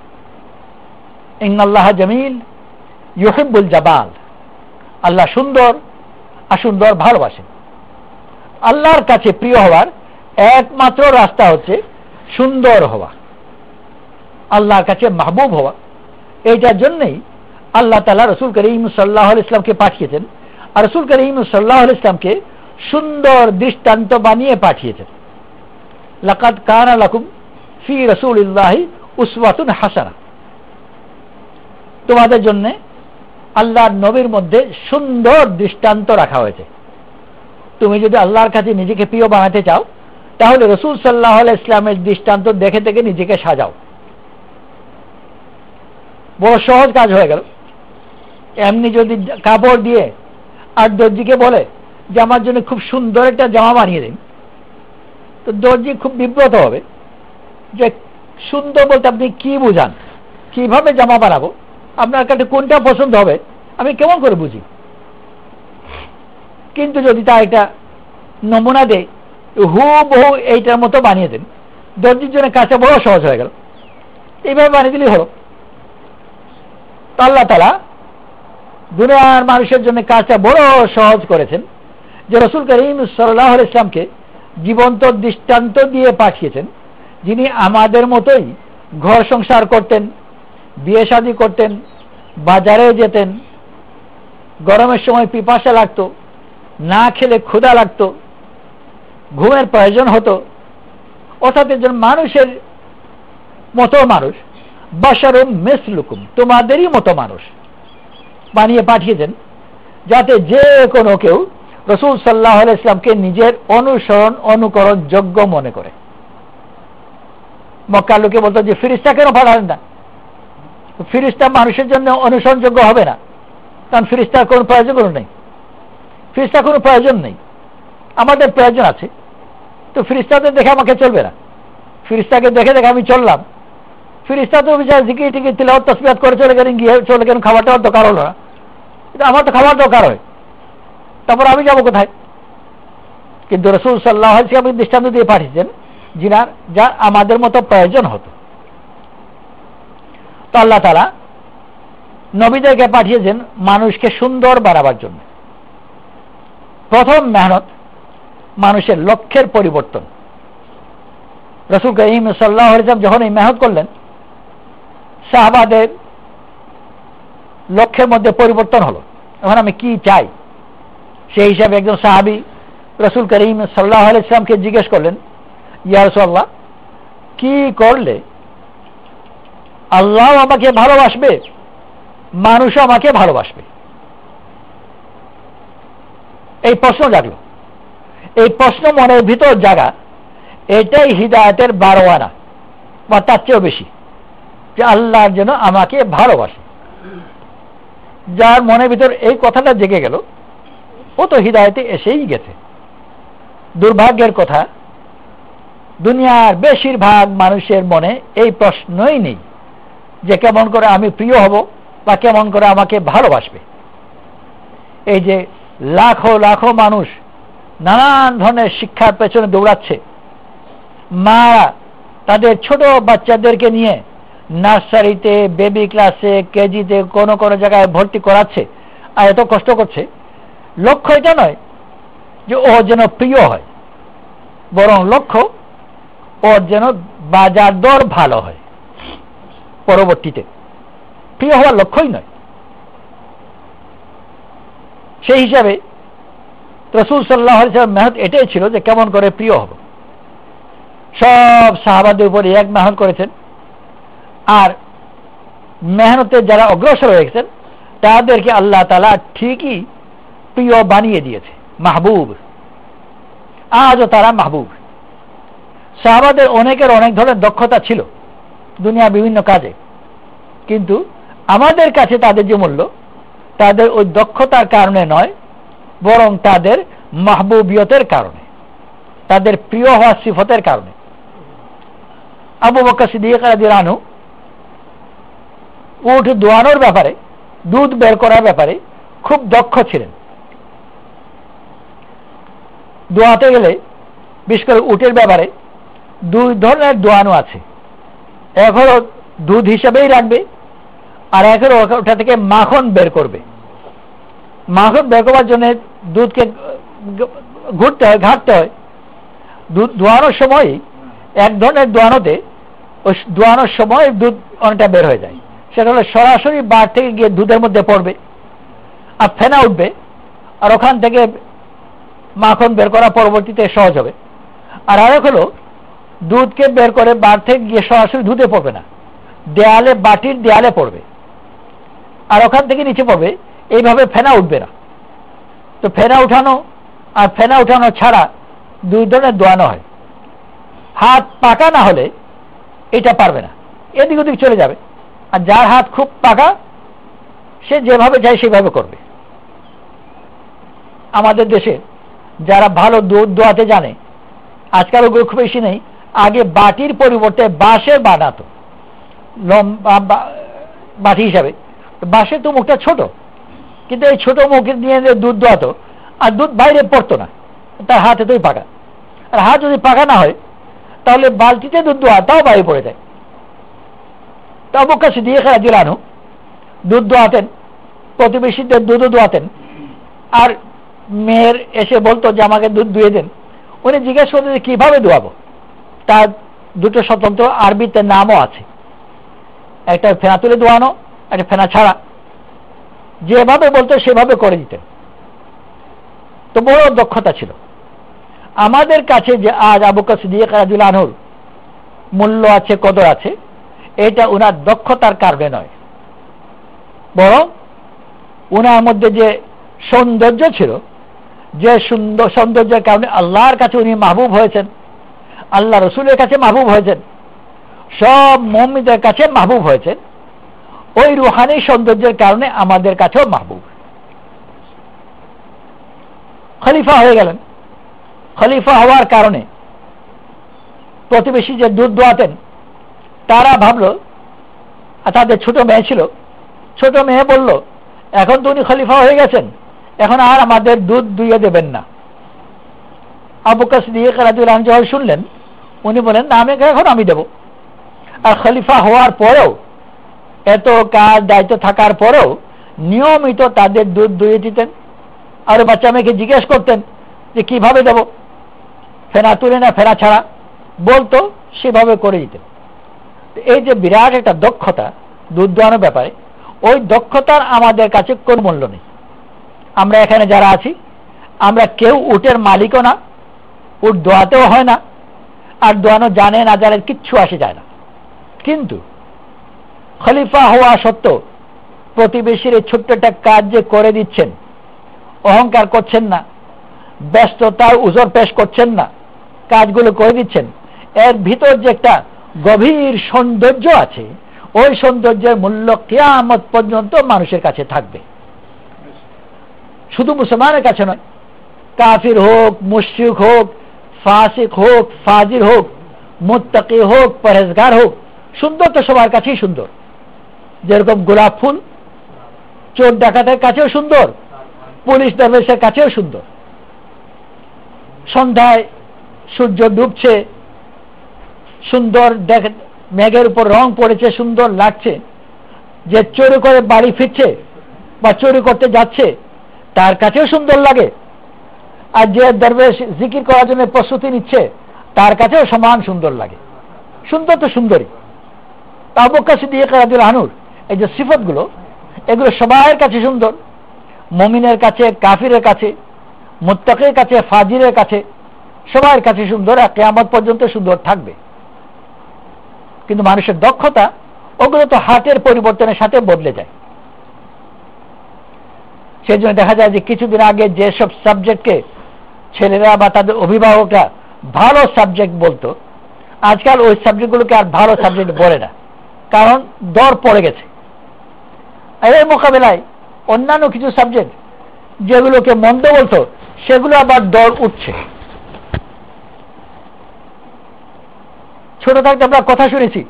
ইন্নাল্লাহ জামিল ইউহিব্বুল জামাল, আল্লাহ সুন্দর আর সুন্দর ভালোবাসেন। আল্লাহর কাছে প্রিয় হওয়ার একমাত্র রাস্তা হচ্ছে সুন্দর হওয়া, আল্লাহর কাছে মাহবুব হওয়া। এইটার জন্যই আল্লাহ তাআলা রাসূল করিম সাল্লাল্লাহু আলাইহি ওয়াসাল্লামকে পাঠিয়েছেন, আর রাসূল করিম সাল্লাল্লাহু আলাইহি ওয়াসাল্লামকে সুন্দর দৃষ্টান্ত বানিয়ে পাঠিয়েছেন। লাকাদ কানা লাকুম ফি রাসূলিল্লাহি উসওয়াতুন হাসানাহ, তোমাদের জন্য আল্লাহর নবীর মধ্যে সুন্দর দৃষ্টান্ত রাখা হয়েছে। তুমি যদি আল্লাহর কাছে নিজেকে প্রিয় বানাতে চাও তাহলে রাসূল সাল্লাল্লাহু আলাইহি ওয়াসাল্লামের দৃষ্টান্ত দেখে দেখে নিজেকে সাজাও। বড় সহজ কাজ হয়ে গেল। এমনি যদি কাপড় দিয়ে আর দর্জিকে বলে যে আমার জন্য খুব সুন্দর একটা জামা বানিয়ে দিন, তো দর্জি খুব বিব্রত হবে যে সুন্দর বলতে আপনি কি বুঝান, কিভাবে জামা বানাবো, আপনার কাছে কোনটা পছন্দ হবে আমি কেমন করে বুঝি। কিন্তু যদি তা একটা নমুনা দেয় হুবহু এইটার মতো বানিয়ে দেন, দর্জির জন্য কাজটা বড় সহজ হয়ে গেল, এইভাবে বানিয়ে দিলেই হলো। আল্লাহ তাআলা দুনিয়ার মানুষের জন্য কাজটা বড় সহজ করেছেন যে রাসূল করিম সাল্লাল্লাহু আলাইহি ওয়াসাল্লামকে জীবন্ত দৃষ্টান্ত দিয়ে পাঠিয়েছেন, যিনি আমাদের মতোই ঘর সংসার করতেন, বিয়ে শাদী করতেন, বাজারে যেতেন, গরমের সময় পিপাসা লাগতো, না খেলে ক্ষুধা লাগতো, ঘুমের প্রয়োজন হতো, অর্থাৎ একজন মানুষের মতো মানুষ, বাশারুম মিসলুকুম, তোমাদেরই মতো মানুষ বানিয়ে পাঠিয়েছেন, যাতে যে কোনো কেউ রাসূল সাল্লাল্লাহু আলাইহি ওয়াসাল্লামকে নিজের অনুসরণ অনুকরণ যোগ্য মনে করে। মক্কার লোকে বলতো যে ফেরেশতা কেন পাঠালেন না? ফেরেশতা মানুষের জন্য অনুসরণযোগ্য হবে না, কারণ ফেরেশতার কোনো প্রয়োজন নেই। ফেরেশতার কোনো প্রয়োজন নেই, আমাদের প্রয়োজন আছে। তো ফেরেশতাদের দেখে আমাকে চলবে না। ফেরেশতাকে দেখে দেখে আমি চললাম, ফেরেশতা তো বিচার জিকির টিকির তিলাওয়াত তাসবিহাত করে চলে গেলেন, গিয়ে চলে গেলেন, খাবারটা দরকার হলো না। আমার তো খাবার দরকার হয়, তারপর আমি যাবো কোথায়? কিন্তু রাসূল সাল্লাল্লাহু আলাইহি ওয়াসাল্লাম দৃষ্টান্ত দিয়ে পাঠিয়েছেন যা আমাদের মতো প্রয়োজন হতো। তো আল্লাহ তাআলা নবীদেরকে পাঠিয়েছেন মানুষকে সুন্দর বানাবার জন্য। প্রথম মেহনত মানুষের লক্ষ্যের পরিবর্তন। রাসূল করিম সাল্লাল্লাহু আলাইহি ওয়াসাল্লাম যখন এই মেহনত করলেন, সাহাবাদের লক্ষ্যের মধ্যে পরিবর্তন হলো। এখন আমি কি চাই, সেই হিসাবে একজন সাহাবী রাসূল করিম সাল্লাল্লাহু আলাইহি ওয়াসাল্লামকে জিজ্ঞেস করলেন, ইয়া রাসূলুল্লাহ, কি করলে আল্লাহ আমাকে ভালোবাসবে, মানুষও আমাকে ভালোবাসবে? এই প্রশ্ন জাগলো। এই প্রশ্ন মনের ভিতর জাগা, এটাই হিদায়াতের 12 আনা বা তার চেয়েও বেশি, যে আল্লাহর জন্য আমাকে ভালোবাসে। যার মনের ভিতর এই কথাটা জেগে গেল, ও তো হিদায়াতে এসেই গেছে। দুর্ভাগ্যের কথা, দুনিয়ার বেশিরভাগ মানুষের মনে এই প্রশ্নই নেই যে কেমন করে আমি প্রিয় হব বা কেমন করে আমাকে ভালোবাসবে। এই যে লাখো লাখো মানুষ নানান ধরনের শিক্ষার পেছনে দৌড়াচ্ছে, মা তাদের ছোট বাচ্চাদেরকে নিয়ে নার্সারিতে, বেবি ক্লাসে, কেজিতে, কোনো কোনো জায়গায় ভর্তি করাচ্ছে, আর এত কষ্ট করছে। লক্ষ্য এটা নয় যে ও যেন প্রিয় হয়, বরং লক্ষ্য ওর যেন বাজার দর ভালো হয়। পরবর্তীতে প্রিয় হওয়ার লক্ষ্যই নয়। সেই হিসাবে রাসূল সাল্লাল্লাহু আলাইহি ওয়াসাল্লাম মেহনত এটাই ছিল যে কেমন করে প্রিয় হব। সব সাহাবাদের উপরে এক মেহনত করেছেন, আর মেহনতে যারা অগ্রসর হয়ে গেছেন তাদেরকে আল্লাহ তাআলা ঠিকই প্রিয় বানিয়ে দিয়েছে, মাহবুব। আজও তারা মাহবুব। সাহাবাদের অনেকের অনেক ধরনের দক্ষতা ছিল দুনিয়ার বিভিন্ন কাজে, কিন্তু আমাদের কাছে তাদের যে মূল্য, তাদের ওই দক্ষতার কারণে নয়, বরং তাদের মাহবুবিয়তের কারণে, তাদের প্রিয় হওয়ার সিফতের কারণে। আবু বকর সিদ্দিক রাদিয়াল্লাহু আনহু উট দোয়ানোর ব্যাপারে, দুধ বের করার ব্যাপারে খুব দক্ষ ছিলেন। দোয়াতে গেলে, বিশেষ করে উটের ব্যাপারে 2 ধরনের দোয়ানো আছে। এক হলো দুধ হিসাবেই রাখবে, আর এক হলো ওটা থেকে মাখন বের করবে। মাখন বের করবার জন্য দুধকে ঘাটতে হয়। দুধ দোয়ানোর সময় এক ধরনের দোয়ানোতে, ওই দোয়ানোর সময় দুধ অনেকটা বের হয়ে যায়, সেটা হলো সরাসরি বার থেকে গিয়ে দুধের মধ্যে পড়বে আর ফেনা উঠবে, আর ওখান থেকে মাখন বের করা পরবর্তীতে সহজ হবে। আর আরেক হলো দুধকে বের করে বার থেকে গিয়ে সরাসরি দুধে পড়বে না, দেয়ালে, বাটির দেয়ালে পড়বে, আর ওখান থেকে নিচে পড়বে, এইভাবে ফেনা উঠবে না। তো ফেনা উঠানো আর ফেনা উঠানো ছাড়া 2 ধরনের দোয়ানো হয়। হাত পাকা না হলে এটা পারবে না, এদিক ওদিক চলে যাবে। আর যার হাত খুব পাকা, সে যেভাবে চায় সেভাবে করবে। আমাদের দেশে যারা ভালো দুধ দোয়াতে জানে, আজকাল ওগুলো খুব বেশি নেই, আগে বাটির পরিবর্তে বাঁশের বানাতো, লম্বা বাটি হিসাবে। বাঁশের তো মুখটা ছোট, কিন্তু এই ছোট মুখে নিয়ে দুধ দোয়াতো, আর দুধ বাইরে পড়তো না, তার হাত এতই পাকা। আর হাত যদি পাকা না হয়, তাহলে বালতিতে দুধ দোয়া, তাও বাইরে পড়ে যায়। তো আবু বকর সিদ্দিক রাদিয়াল্লাহু আনহু দুধ দোয়াতেন, প্রতিবেশীদের দুধও দোয়াতেন। আর মেয়ের এসে বলতো যে আমাকে দুধ দুয়ে দেন, উনি জিজ্ঞেস করতেন যে কিভাবে দোয়াবো। তার 2টো স্বতন্ত্র আরবিতে নামও আছে, একটা ফেনা তুলে দোয়ানো, একটা ফেনা ছাড়া। যেভাবে বলতো সেভাবে করে দিতেন। তো বড় দক্ষতা ছিল। আমাদের কাছে যে আজ আবু বকর সিদ্দিক রাদিয়াল্লাহু আনহুর মূল্য আছে, কদর আছে, এটা ওনার দক্ষতার কারণে নয়, বরং ওনার মধ্যে যে সৌন্দর্য ছিল, যে সৌন্দর্যের কারণে আল্লাহর কাছে উনি মাহবুব হয়েছেন, আল্লাহ রসুলের কাছে মাহবুব হয়েছেন, সব মুমিনদের কাছে মাহবুব হয়েছেন। ওই রুহানি সৌন্দর্যের কারণে আমাদের কাছেও মাহবুব। খলিফা হয়ে গেলেন। খলিফা হওয়ার কারণে প্রতিবেশী যে দুধ দোয়াতেন তারা ভাবলো, তাদের ছোট মেয়ে ছিল, ছোট মেয়ে বলল, এখন তো উনি খলিফা হয়ে গেছেন, এখন আর আমাদের দুধ দুইয়ে দেবেন না। আবু বকর সিদ্দিক রাদিয়াল্লাহু আনহু যখন শুনলেন, উনি বলেন, না, আমি এখন আমি দেব। আর খলিফা হওয়ার পরেও, এত কাজ দায়িত্ব থাকার পরেও নিয়মিত তাদের দুধ দুইয়ে দিতেন। আর বাচ্চা মেয়েকে জিজ্ঞেস করতেন যে কিভাবে দেব, ফেনা তুলে না ফেনা ছাড়া, বলতো, সেভাবে করে দিতেন। এই যে বিরাট একটা দক্ষতা দুধ দোয়ানোর ব্যাপারে, ওই দক্ষতার আমাদের কাছে কোনো মূল্য নেই। আমরা এখানে যারা আছি, আমরা কেউ উটের মালিকও না, উট দোয়াতেও হয় না, আর দোয়ানো জানে না জানে কিচ্ছু আসে যায় না। কিন্তু খলিফা হওয়া সত্ত্বেও প্রতিবেশীর এই ছোট্ট একটা কাজ যে করে দিচ্ছেন, অহংকার করছেন না, ব্যস্ততার উজর পেশ করছেন না, কাজগুলো করে দিচ্ছেন, এর ভিতর যে একটা গভীর সৌন্দর্য আছে, ওই সৌন্দর্যের মূল্য কিয়ামত পর্যন্ত মানুষের কাছে থাকবে। শুধু মুসলমানের কাছে নয়, কাফির হোক, মুশরিক হোক, ফাসিক হোক, ফাজির হোক, মুত্তাকি হোক, পরহেজগার হোক, সুন্দর তো সবার কাছেই সুন্দর। যেরকম গোলাপ ফুল চোর ডাকাতের কাছেও সুন্দর, পুলিশ দরবেশের কাছেও সুন্দর। সন্ধ্যায় সূর্য ডুবছে, সুন্দর মেঘের উপর রং পড়েছে, সুন্দর লাগছে। যে চুরি করে বাড়ি ফিরছে বা চুরি করতে যাচ্ছে তার কাছেও সুন্দর লাগে, আর যে দরবেশ জিকির করার জন্য প্রস্তুতি নিচ্ছে তার কাছেও সমান সুন্দর লাগে। সুন্দর তো সুন্দরী। আবু বকর সিদ্দিক রাদিয়াল্লাহু আনহুর এই যে সিফতগুলো, এগুলো সবার কাছে সুন্দর। মুমিনের কাছে, কাফিরের কাছে, মুত্তাকির কাছে, ফাজিরের কাছে, সবার কাছে সুন্দর, আর কিয়ামত পর্যন্ত সুন্দর থাকবে। কিন্তু মানুষের দক্ষতা, ওগুলো তো হাতের পরিবর্তনের সাথে বদলে যায়। সেই জন্য দেখা যায় যে কিছুদিন আগে যেসব সাবজেক্টকে ছেলেরা বা তাদের অভিভাবকরা ভালো সাবজেক্ট বলতো, আজকাল ওই সাবজেক্টগুলোকে আর ভালো সাবজেক্ট বলে না, কারণ দর পড়ে গেছে। এর মোকাবেলায় অন্যান্য কিছু সাবজেক্ট যেগুলোকে মন্দ বলতো, সেগুলো আবার দর উঠছে। ছোট থাকতে আমরা কথা শুনেছি,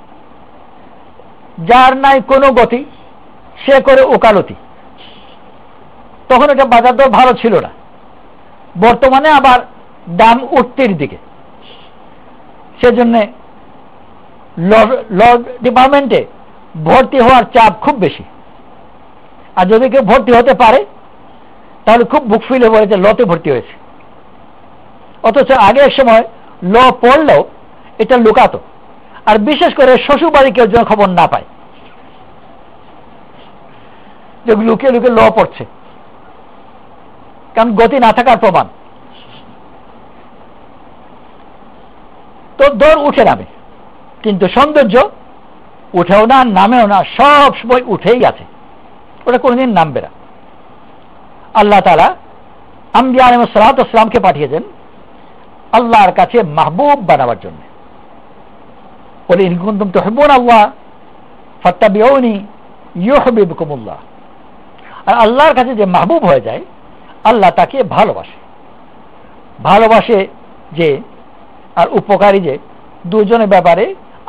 যার নাই কোনো গতি সে করে ওকালতি। তখন এটা বাজার দর ভালো ছিল না, বর্তমানে আবার দাম উঠতির দিকে। সেজন্য ল ডিপার্টমেন্টে ভর্তি হওয়ার চাপ খুব বেশি। আর যদি কেউ ভর্তি হতে পারে তাহলে খুব বুক ফিল হয়ে বলেছে লতে ভর্তি হয়েছে। অথচ আগে এক সময় ল পড়লেও এটা লুকাতো, আর বিশেষ করে শ্বশুর বাড়ি কেউ যেন খবর না পায় যে লুকিয়ে লুকিয়ে ল পড়ছে, কারণ গতি না থাকার প্রমাণ। তো দর উঠে নামে, কিন্তু সৌন্দর্য উঠেও না, নামেও না, সব সময় উঠেই আছে, ওটা কোনদিন নামবে না। আল্লাহ তাআলা আম্বিয়া আলাইহিস সালাতু ওয়াস সালামকে পাঠিয়েছেন আল্লাহর কাছে মাহবুব বানাবার জন্য। বলে, ইন কুনতুম তুহিব্বুনাল্লাহ ফাত্তাবিউনি ইউহিব্বুকুমুল্লাহ। আর আল্লাহর কাছে যে মাহবুব হয়ে যায়, আল্লাহ তাকে ভালোবাসে। ভালোবাসে যে আর উপকারী যে, দুজনের ব্যাপারে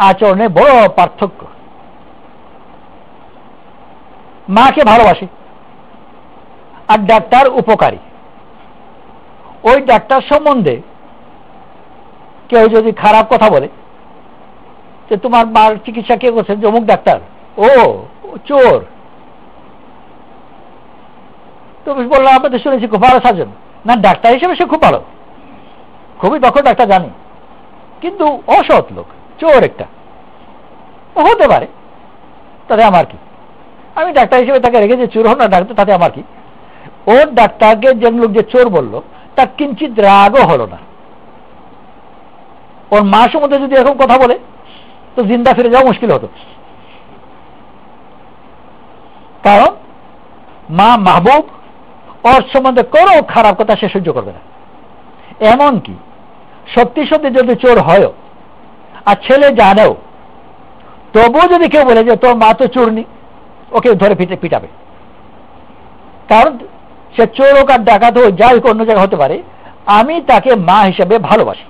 আচরণে বড় পার্থক্য। মাকে ভালোবাসে, আর ডাক্তার উপকারী। ওই ডাক্তার সম্বন্ধে কেউ যদি খারাপ কথা বলে, যে তোমার মার চিকিৎসা কে করছে, অমুক ডাক্তার, ও চোর, তুমি বললাম আমাদের শুনেছি খুব ভালো সার্জন। না, ডাক্তার হিসেবে সে খুব ভালো, খুবই দক্ষ ডাক্তার, জানি, কিন্তু অসৎ লোক, চোর একটা হতে পারে, তাতে আমার কি? আমি ডাক্তার হিসেবে তাকে রেখেছি, চোর হোক না ডাক্তার, তাতে আমার কি? ওর ডাক্তারকে যে লোক যে চোর বললো, তার কিঞ্চিত রাগও হলো না। ওর মা সম্বন্ধে যদি এরকম কথা বলে তো জিন্দা ফিরে যাওয়া মুশকিল হতো। কারণ মা মাহবুব ওর সম্বন্ধে কোনো খারাপ কথা সে সহ্য করবে না। এমনকি সত্যি সত্যি যদি চোর হয় আর ছেলে জানেও, তবুও যদি কেউ বলে যে তোর মা তো চোরনি, ওকে ধরে পিটাবে। কারণ সে চোর হোক আর ডাকাত হোক, যাই হোক, অন্য জায়গায় হতে পারে, আমি তাকে মা হিসেবে ভালোবাসি।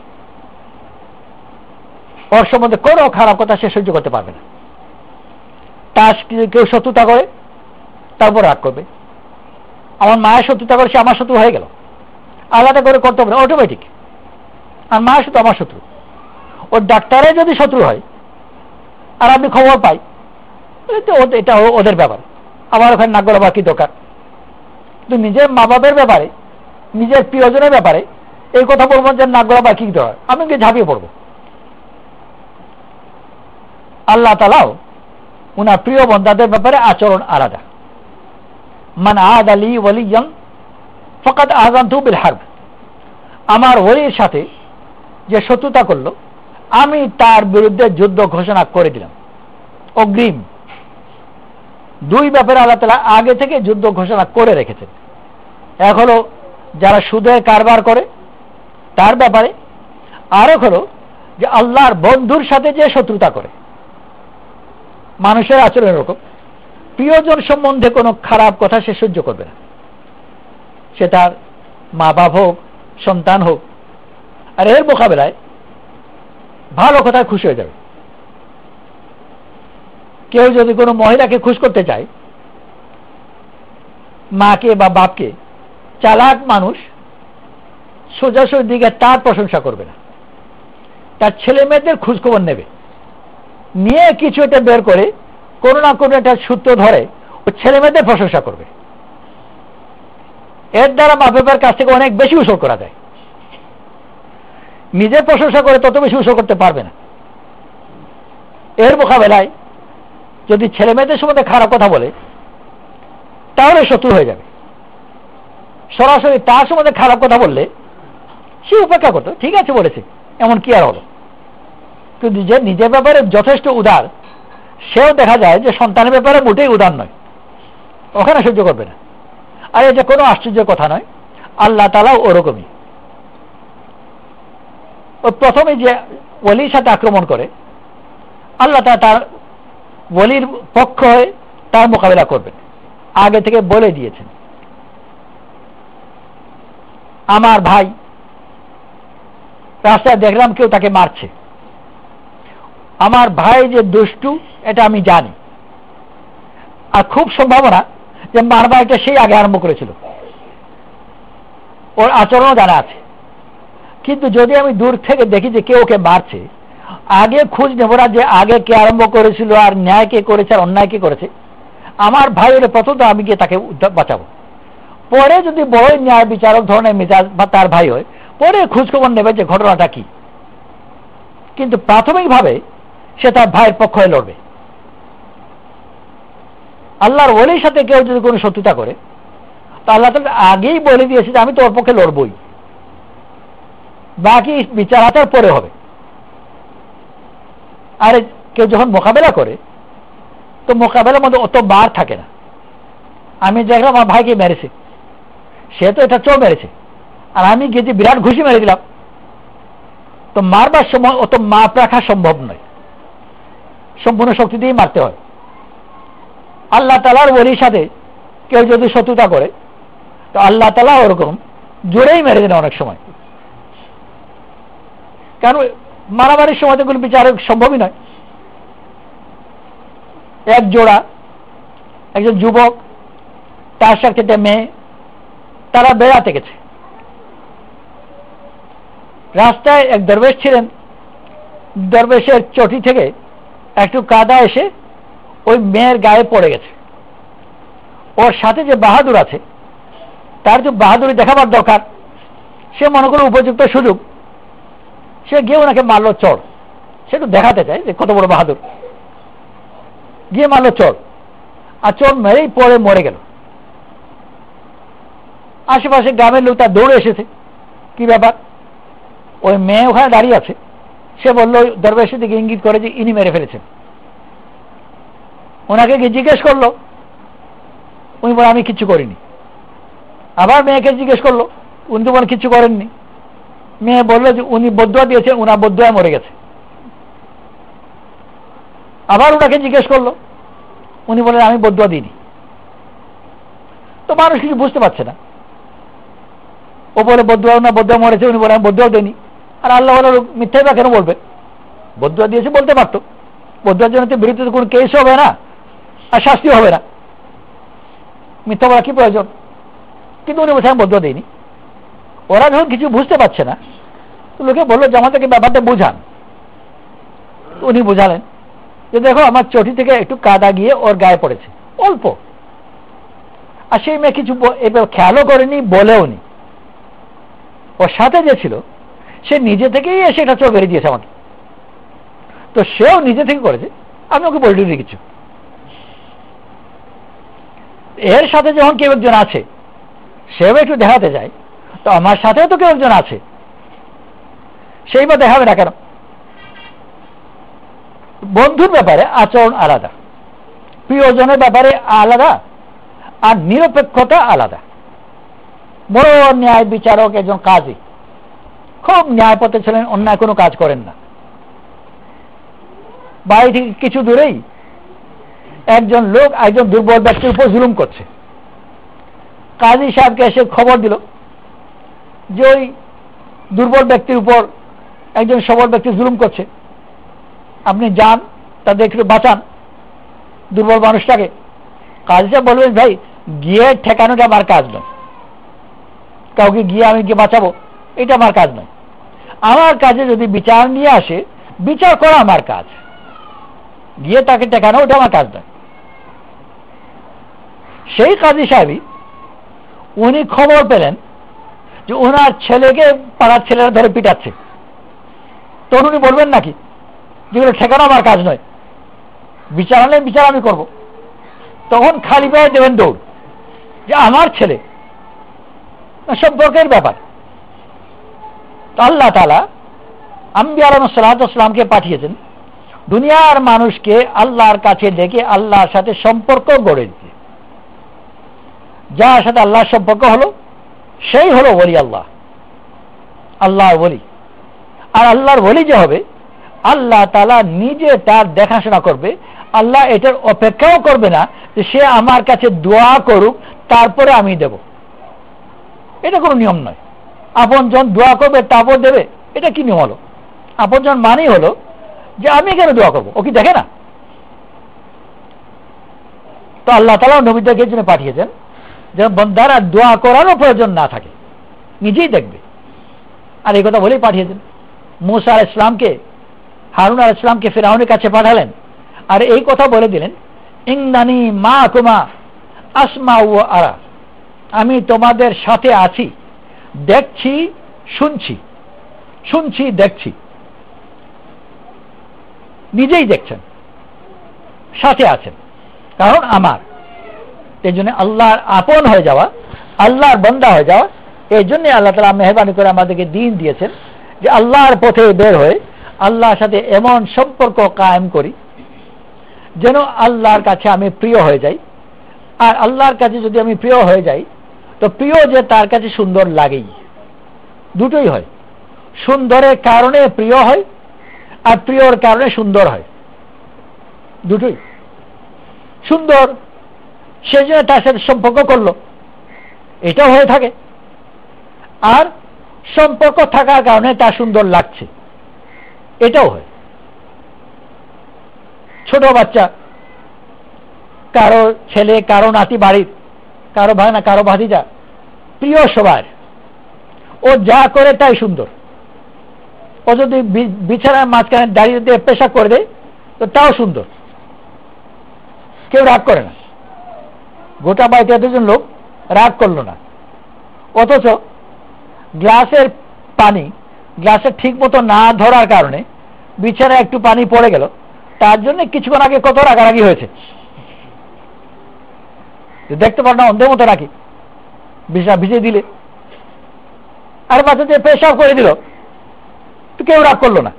ওর সম্বন্ধে কোনো খারাপ কথা সে সহ্য করতে পারবে না। তার কেউ শত্রুতা করে, তারপর রাগ করবে। আমার মায়ের শত্রুতা করে, সে আমার শত্রু হয়ে গেল, আলাদা করে করতে হবে না, অটোমেটিক। আর মায়ের শত্রু আমার শত্রু। ওর ডাক্তারের যদি শত্রু হয় আর আপনি খবর পাই, এটা ওদের ব্যাপার, আমার ওখানে নাক গলাবার কি দরকার? কিন্তু নিজের মা বাবার ব্যাপারে, নিজের প্রিয়জনের ব্যাপারে এই কথা বলবো যে নাক গলাবার কি দরকার, আমি গিয়ে ঝাঁপিয়ে পড়বো। আল্লাহ তাআলাও উনার প্রিয় বন্দাদের ব্যাপারে আচরণ আলাদা। মান আদা লি ওয়ালিয়ান ফাকাদ আযানতু বিল হারব। আমার ওলির সাথে যে শত্রুতা করলো, আমি তার বিরুদ্ধে যুদ্ধ ঘোষণা করে দিলাম। অগ্রিম দুই ব্যাপারে আল্লাহ তাআলা আগে থেকে যুদ্ধ ঘোষণা করে রেখেছেন। এক হলো যারা সুদে কারবার করে তার ব্যাপারে, আর এক হলো যে আল্লাহর বন্ধুর সাথে যে শত্রুতা করে। মানুষের আচরণ এরকম, প্রিয়জন সম্বন্ধে কোনো খারাপ কথা সে সহ্য করবে না, সে তার মা বাপ হোক, সন্তান হোক। আর এর মোকাবেলায় ভালো কথায় খুশি হয়ে যাবে। কেউ যদি কোনো মহিলাকে খুশ করতে চায়, মাকে বা বাপকে, চালাক মানুষ সোজাসুজি দিকে তার প্রশংসা করবে না, তার ছেলে মেয়েদের খোঁজখবর নেবে, নিয়ে কিছু একটা বের করে কোনো না কোনো একটা সূত্র ধরে ও ছেলে মেয়েদের প্রশংসা করবে। এর দ্বারা মা বাবার কাছ থেকে অনেক বেশি উসুল করা যায়। নিজের প্রশংসা করে তত বেশি উসুল করতে পারবে না। এর মোকাবেলায় যদি ছেলে মেয়েদের সম্বন্ধে খারাপ কথা বলে, তাহলে শত্রু হয়ে যাবে। সরাসরি তার সম্বন্ধে খারাপ কথা বললে সে উপেক্ষা করতো, ঠিক আছে বলেছে, এমন কি আর হলো। কিন্তু যে নিজের ব্যাপারে যথেষ্ট উদার, সেও দেখা যায় যে সন্তানের ব্যাপারে মোটেই উদার নয়, ওখানে সহ্য করবে না। আর এটা কোনো আশ্চর্যের কথা নয়, আল্লাহ তাআলাও ওরকমই। ও প্রথমে যে ওলির সাথে আক্রমণ করে, আল্লাহ তাআলা তার ওলির পক্ষ হয়ে তার মোকাবেলা করবেন, আগে থেকে বলে দিয়েছেন। আমার ভাই রাস্তায় দেখলাম কেউ তাকে মারছে, আমার ভাই যে দুষ্টু এটা আমি জানি, আর খুব সম্ভাবনা যে মারবা এটা সেই আগে আরম্ভ করেছিল, ওর আচরণও জানা আছে। কিন্তু যদি আমি দূর থেকে দেখি যে কেউ ওকে মারছে, আগে খোঁজ নেব না যে আগে কে আরম্ভ করেছিল, আর ন্যায় কে করেছে আর অন্যায় কে করেছে। আমার ভাই হলে প্রথম তো আমি গিয়ে তাকে বাঁচাবো, পরে যদি বড় ন্যায় বিচারক ধরনের মেজাজ বা তার ভাই হয়, পরে খোঁজখবর নেবে যে ঘটনাটা কি। কিন্তু প্রাথমিকভাবে সে তার ভাইয়ের পক্ষ হয়ে লড়বে। আল্লাহর ওলির সাথে কেউ যদি কোনো শত্রুতা করে, তা আল্লাহ তাআলা আগেই বলে দিয়েছে যে আমি তোর পক্ষে লড়বই, বাকি বিচার আচার পরে হবে। আর কেউ যখন মোকাবেলা করে, তো মোকাবেলার মধ্যে অত বার থাকে না। আমি দেখলাম আমার ভাইকে মেরেছে, সে তো এটা চোর মেরেছে, আর আমি গিয়ে বিরাট ঘুষি মেরে দিলাম, তো মারবার সময় অত মাপ রাখা সম্ভব নয়, সম্পূর্ণ শক্তি দিয়েই মারতে হয়। আল্লাহ তাআলার ওলির সাথে কেউ যদি শত্রুতা করে, তো আল্লাহ তাআলা ওরকম জোরেই মেরে দেন অনেক সময়। কারণ মারামারির সময় তো কোনো বিচার সম্ভবই নয়। এক জোড়া, একজন যুবক, তার সাথে মেয়ে, তারা বেড়াতে গেছে। রাস্তায় এক দরবেশ ছিলেন, দরবেশের চটি থেকে একটু কাদা এসে ওই মেয়ের গায়ে পড়ে গেছে। ওর সাথে যে বাহাদুর আছে, তার যে বাহাদুরি দেখাবার দরকার, সে মনে করো উপযুক্ত সুযোগ, সে গিয়ে ওনাকে মারলো চড়। সে একটু দেখাতে চায় যে কত বড় বাহাদুর, গিয়ে মারলো চড়, আর চড় মেরেই পরে মরে গেল। আশেপাশে গ্রামের লোক তার দৌড়ে এসেছে, কি ব্যাপার। ওই মেয়ে ওখানে দাঁড়িয়ে আছে, সে বললো দরবেশের দিকে ইঙ্গিত করে যে ইনি মেরে ফেলেছেন। ওনাকে গিয়ে জিজ্ঞেস করলো উনি বলে আমি কিচ্ছু করিনি। আবার মেয়েকে জিজ্ঞেস করলো, উনি তো বলেন কিচ্ছু করেননি। মেয়ে বললো যে উনি বদুয়া দিয়েছেন, উনার বদুয়ায় মরে গেছে। আবার ওনাকে জিজ্ঞেস করলো, উনি বলেন আমি বদুয়া দিইনি। তো মানুষ কিছু বুঝতে পারছে না। ও বলে বদুয়া না বদুয়া মরেছে, উনি বলে আমি বদুয়াও দেয়নি। আর আল্লাহ মিথ্যাই বা কেন বলবে? বদুয়া দিয়েছে বলতে পারতো। বদুয়ার জন্য বিরুদ্ধে কোনো কেস হবে না আর শাস্তিও হবে না, মিথ্যা বলা কি প্রয়োজন? কিন্তু উনি বলছে আমি বদুয়া দিইনি। ওরা যখন কিছু বুঝতে পারছে না, তো লোকে বললো যে আমাদেরকে ব্যাপারটা বুঝান। উনি বুঝালেন যে দেখো আমার চটি থেকে একটু কাদা গিয়ে ওর গায়ে পড়েছে, অল্প। আর সেই মেয়ে কিছু খেয়ালও করেনি, বলেও নি। ওর সাথে যে ছিল সে নিজে থেকেই এসে এটা চোখ বেরিয়ে দিয়েছে আমাকে। তো সেও নিজে থেকে করেছে, আমি ওকে বলে কিছু। এর সাথে যখন কেউ একজন আছে, সেও একটু দেখাতে যায়, তো আমার সাথেও তো কেউ একজন আছে, সেই বা দেখাবে না কেন? বন্ধুর ব্যাপারে আচরণ আলাদা, প্রিয়জনের ব্যাপারে আলাদা, আর নিরপেক্ষতা আলাদা। বড় ন্যায় বিচারক একজন কাজী, খুব ন্যায়পথে ছিলেন, অন্যায় কোনো কাজ করেন না। বাড়ি থেকে কিছু দূরেই একজন লোক একজন দুর্বল ব্যক্তির উপর জুলুম করছে। কাজী সাহেবকে এসে খবর দিল যে ওই দুর্বল ব্যক্তির উপর একজন সবল ব্যক্তি জুলুম করছে, আপনি যান তাদের একটু বাঁচান দুর্বল মানুষটাকে। কাজী সাহেব বলবেন ভাই গিয়ে ঠেকানোটা আমার কাজ নয়, কাউকে গিয়ে আমি গিয়ে বাঁচাবো এটা আমার কাজ নয়। আমার কাজে যদি বিচার নিয়ে আসে, বিচার করা আমার কাজ, গিয়ে তাকে ঠেকানো ওটা আমার কাজ নয়। সেই কাজী সাহেবই উনি খবর পেলেন যে ওনার ছেলেকে পাড়ার ছেলেরা ধরে পিটাচ্ছে, তখন উনি বলবেন নাকি যেগুলো ঠেকানো আমার কাজ নয়, বিচার আনলে বিচার আমি করব? তখন খালি পায়ে দেবেন দৌড় যে আমার ছেলে, সম্পর্কের ব্যাপার। আল্লাহ তাআলা আম্বিয়া আলাইহিস সালাতু ওয়াস সালামকে পাঠিয়েছেন দুনিয়ার মানুষকে আল্লাহর কাছে ডেকে আল্লাহর সাথে সম্পর্ক গড়ে দিতে। যার সাথে আল্লাহর সম্পর্ক হলো সেই হলো ওলি আল্লাহ, আল্লাহর ওলি। আর আল্লাহর ওলি যে হবে, আল্লাহ তাআলা নিজে তার দেখাশোনা করবে। আল্লাহ এটার অপেক্ষাও করবে না যে সে আমার কাছে দোয়া করুক তারপরে আমি দেব, এটা কোনো নিয়ম নয়। আপনজন দোয়া করবে তারপর দেবে, এটা কি নিয়ম হলো? আপনজন মানেই হলো যে আমি কেন দোয়া করবো, ও কি দেখে না? তো আল্লাহ তাআলা নবীদেরকে জন্য পাঠিয়েছেন যেন বান্দারা দোয়া করারও প্রয়োজন না থাকে, নিজেই দেখবে। আর এই কথা বলেই পাঠিয়েছেন। মূসা আলাইহিস সালামকে, হারুন আলাইহিস সালামকে ফিরআউনের কাছে পাঠালেন, আর এই কথা বলে দিলেন ইন্নানি মাকুমা আসমাউ ওয়া আরা, আমি তোমাদের সাথে আছি, দেখছি শুনছি, শুনছি দেখছি। নিজেই দেখছেন, সাথে আছেন, কারণ আমার। এই জন্য আল্লাহর আপন হয়ে যাওয়া, আল্লাহর বান্দা হয়ে যাওয়া, এই জন্য আল্লাহ তাআলা মেহেরবানি করে আমাদেরকে দ্বীন দিয়েছেন যে আল্লাহর পথে বের হয়ে আল্লাহর সাথে এমন সম্পর্ক কায়েম করি যেন আল্লাহর কাছে আমি প্রিয় হয়ে যাই। আর আল্লাহর কাছে যদি আমি প্রিয় হয়ে যাই, তো প্রিয় যে তার কাছে সুন্দর লাগেই, দুটোই হয়। সুন্দরের কারণে প্রিয় হয়, আর প্রিয়র কারণে সুন্দর হয়, দুটোই। সুন্দর সেই জন্য তার সাথে সম্পর্ক করলো, এটাও হয়ে থাকে। আর সম্পর্ক থাকার কারণে তার সুন্দর লাগছে, এটাও হয়। ছোট বাচ্চা, কারো ছেলে, কারো নাতি বাড়ির, কারো ভাই না কারো ভাতিজা, প্রিয় সবার, ও যা করে তাই সুন্দর। ও যদি বিছানার মাঝখানে দাঁড়িয়ে দিয়ে পেশাব করে দেয় তো তাও সুন্দর, কেউ রাগ করে না। গোটা বাড়িতে এতজন লোক রাগ করলো না, অথচ গ্লাসের পানি গ্লাসে ঠিক মতো না ধরার কারণে বিছানায় একটু পানি পড়ে গেল, তার জন্য কিছুক্ষণ আগে কত রাগারাগি হয়েছে। দেখতে পার না অন্ধের মতো রাখি, বিছানা ভিজিয়ে দিলে। আর বাচ্চাদের পেশাব করে দিল, তো কেউ রাগ করলো না,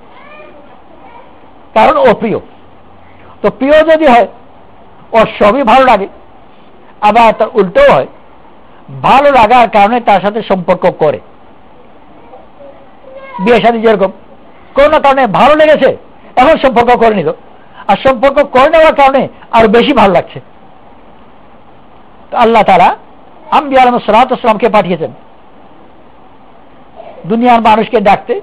কারণ ও প্রিয়। তো প্রিয় যদি হয় ওর সবই ভালো লাগে, আবার তার উল্টো হয়, ভালো লাগার কারণে তার সাথে সম্পর্ক করে। বিয়ে শাদী যেরকম কোনো কারণে ভালো লেগেছে, এখন সম্পর্ক করে নিল, আর সম্পর্ক করে নেওয়ার কারণে আরো বেশি ভালো লাগছে। আল্লাহ তাআলা আম্বিয়া আলাইহিস সালাতু ওয়াস সালামকে পাঠিয়েছেন দুনিয়ার মানুষকে ডাকতে,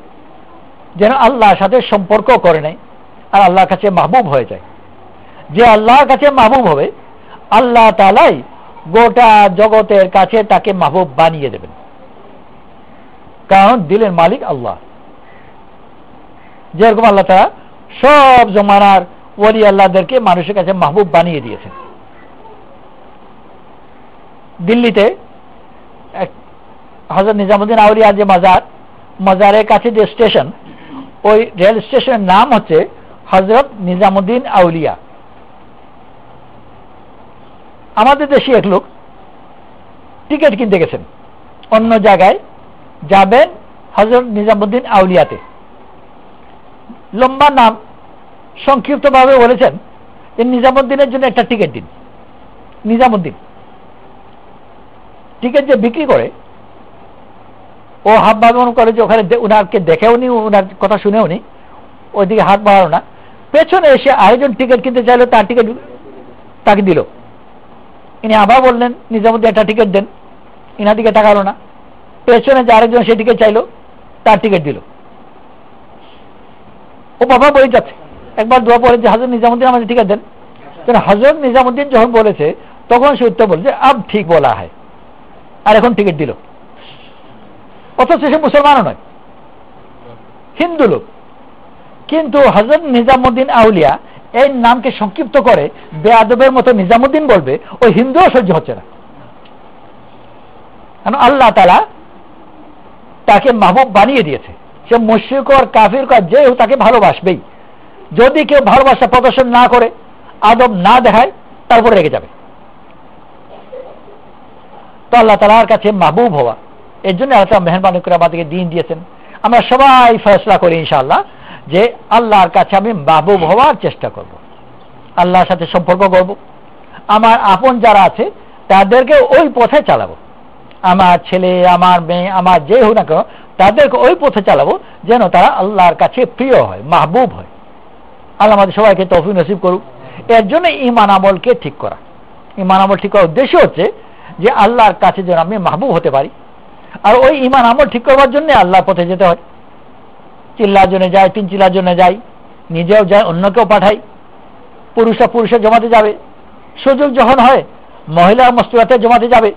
যেন আল্লাহর সাথে সম্পর্ক করে নেয় আর আল্লাহর কাছে মাহবুব হয়ে যায়। যে আল্লাহর কাছে মাহবুব হবে, আল্লাহ তাআলাই গোটা জগতের কাছে তাকে মাহবুব বানিয়ে দেবেন, কারণ দিলের মালিক আল্লাহ। যেরকম আল্লাহ তাআলা সব জমানার ওলি আল্লাহদেরকে মানুষের কাছে মাহবুব বানিয়ে দিয়েছেন। দিল্লিতে হযরত নিজামুদ্দিন আউলিয়া যে মাজারের কাছে যে স্টেশন, ওই রেল স্টেশনের নাম হচ্ছে হযরত নিজামুদ্দিন আউলিয়া। আমাদের দেশে এক লোক টিকিট কিনতে গেছেন, অন্য জায়গায় যাবেন হযরত নিজামুদ্দিন আউলিয়াতে, লম্বা নাম, সংক্ষিপ্তভাবে বলেছেন যে নিজামুদ্দিনের জন্য একটা টিকিট দিন। নিজামুদ্দিন টিকিট যে বিক্রি করে, ও হাত বাঁধানো করে যে ওখানে উনারকে দেখেও নি, উনার কথা শুনেও নি, ওইদিকে হাত বাড়ানো না। পেছনে এসে আরেকজন টিকিট কিনতে চাইলো, তার টিকিট তাকে দিল। ইনি আবার বললেন নিজামুদ্দিন একটা টিকিট দেন, ইনার দিকে তাকালো না। পেছনে যে আরেকজন সেই টিকিট চাইলো, তার টিকিট দিল। ও বাবা বলে যাচ্ছে, একবার দোয়া পড়ে যে হযরত নিজামুদ্দিন আমাদের টিকিট দেন। হযরত নিজামুদ্দিন যখন বলেছে, তখন সে উত্তর বলছে আব ঠিক বলা হয়, আর এখন টিকিট দিল। অথচ সে মুসলমানও নয়, হিন্দু লোক, কিন্তু হযরত নিজামুদ্দিন আউলিয়া এই নামকে সংক্ষিপ্ত করে বেয়াদবের মতো নিজামুদ্দিন বলবে, ওই হিন্দুও সহ্য হচ্ছে না। কারণ আল্লাহ তাআলা তাকে মাহবুব বানিয়ে দিয়েছে। সে মুশরিক আর কাফির যে তাকে ভালোবাসবেই। যদি কেউ ভালোবাসা প্রদর্শন না করে, আদব না দেখায়, তারপরে রেগে যাবে। তো আল্লাহ তাআলার কাছে মাহবুব হওয়া, এর জন্য আল্লাহ মেহেরবানি করে আমাদেরকে দিন দিয়েছেন। আমরা সবাই ফয়সলা করি ইনশাআল্লাহ যে আল্লাহর কাছে আমি মাহবুব হওয়ার চেষ্টা করব, আল্লাহর সাথে সম্পর্ক করব, আমার আপন যারা আছে তাদেরকে ওই পথে চালাবো। আমার ছেলে, আমার মেয়ে, আমার যে হোক না কেন, তাদেরকে ওই পথে চালাবো যেন তারা আল্লাহর কাছে প্রিয় হয়, মাহবুব হয়। আল্লাহ আমাদের সবাইকে তৌফিক নসিব করুক। এর জন্য ঈমান আমলকে ঠিক করা। ঈমান আমল ঠিক করার উদ্দেশ্য হচ্ছে যে আল্লাহর কাছে যেন আমি মাহবুব হতে পারি। আর ওই ঈমান আমল ঠিক করবার জন্য আল্লাহর পথে যেতে হয়। চিল্লার জন্য যায়, 3 চিল্লার জন্য যাই, নিজেও যায়, অন্যকেও পাঠাই। পুরুষের জমাতে যাবে, সুযোগ যখন হয় মহিলা মসজিদে জমাতে যাবে।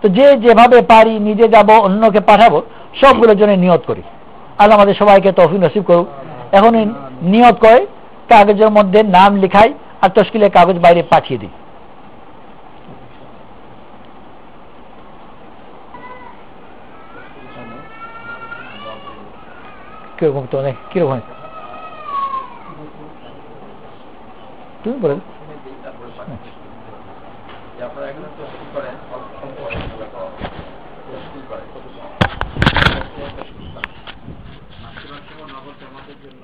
তো যে যেভাবে পারি নিজে যাব, অন্যকে পাঠাবো, সবগুলোর জন্য নিয়ত করি। আল্লাহ আমাদের সবাইকে তৌফিক নসিব করুক। এখন নিয়ত করে কাগজের মধ্যে নাম লিখাই আর তশকিলের কাগজ বাইরে পাঠিয়ে দিই। কিরকম তো অনেক কিরকম তুমি বলেন। নগদ জমাতের জন্য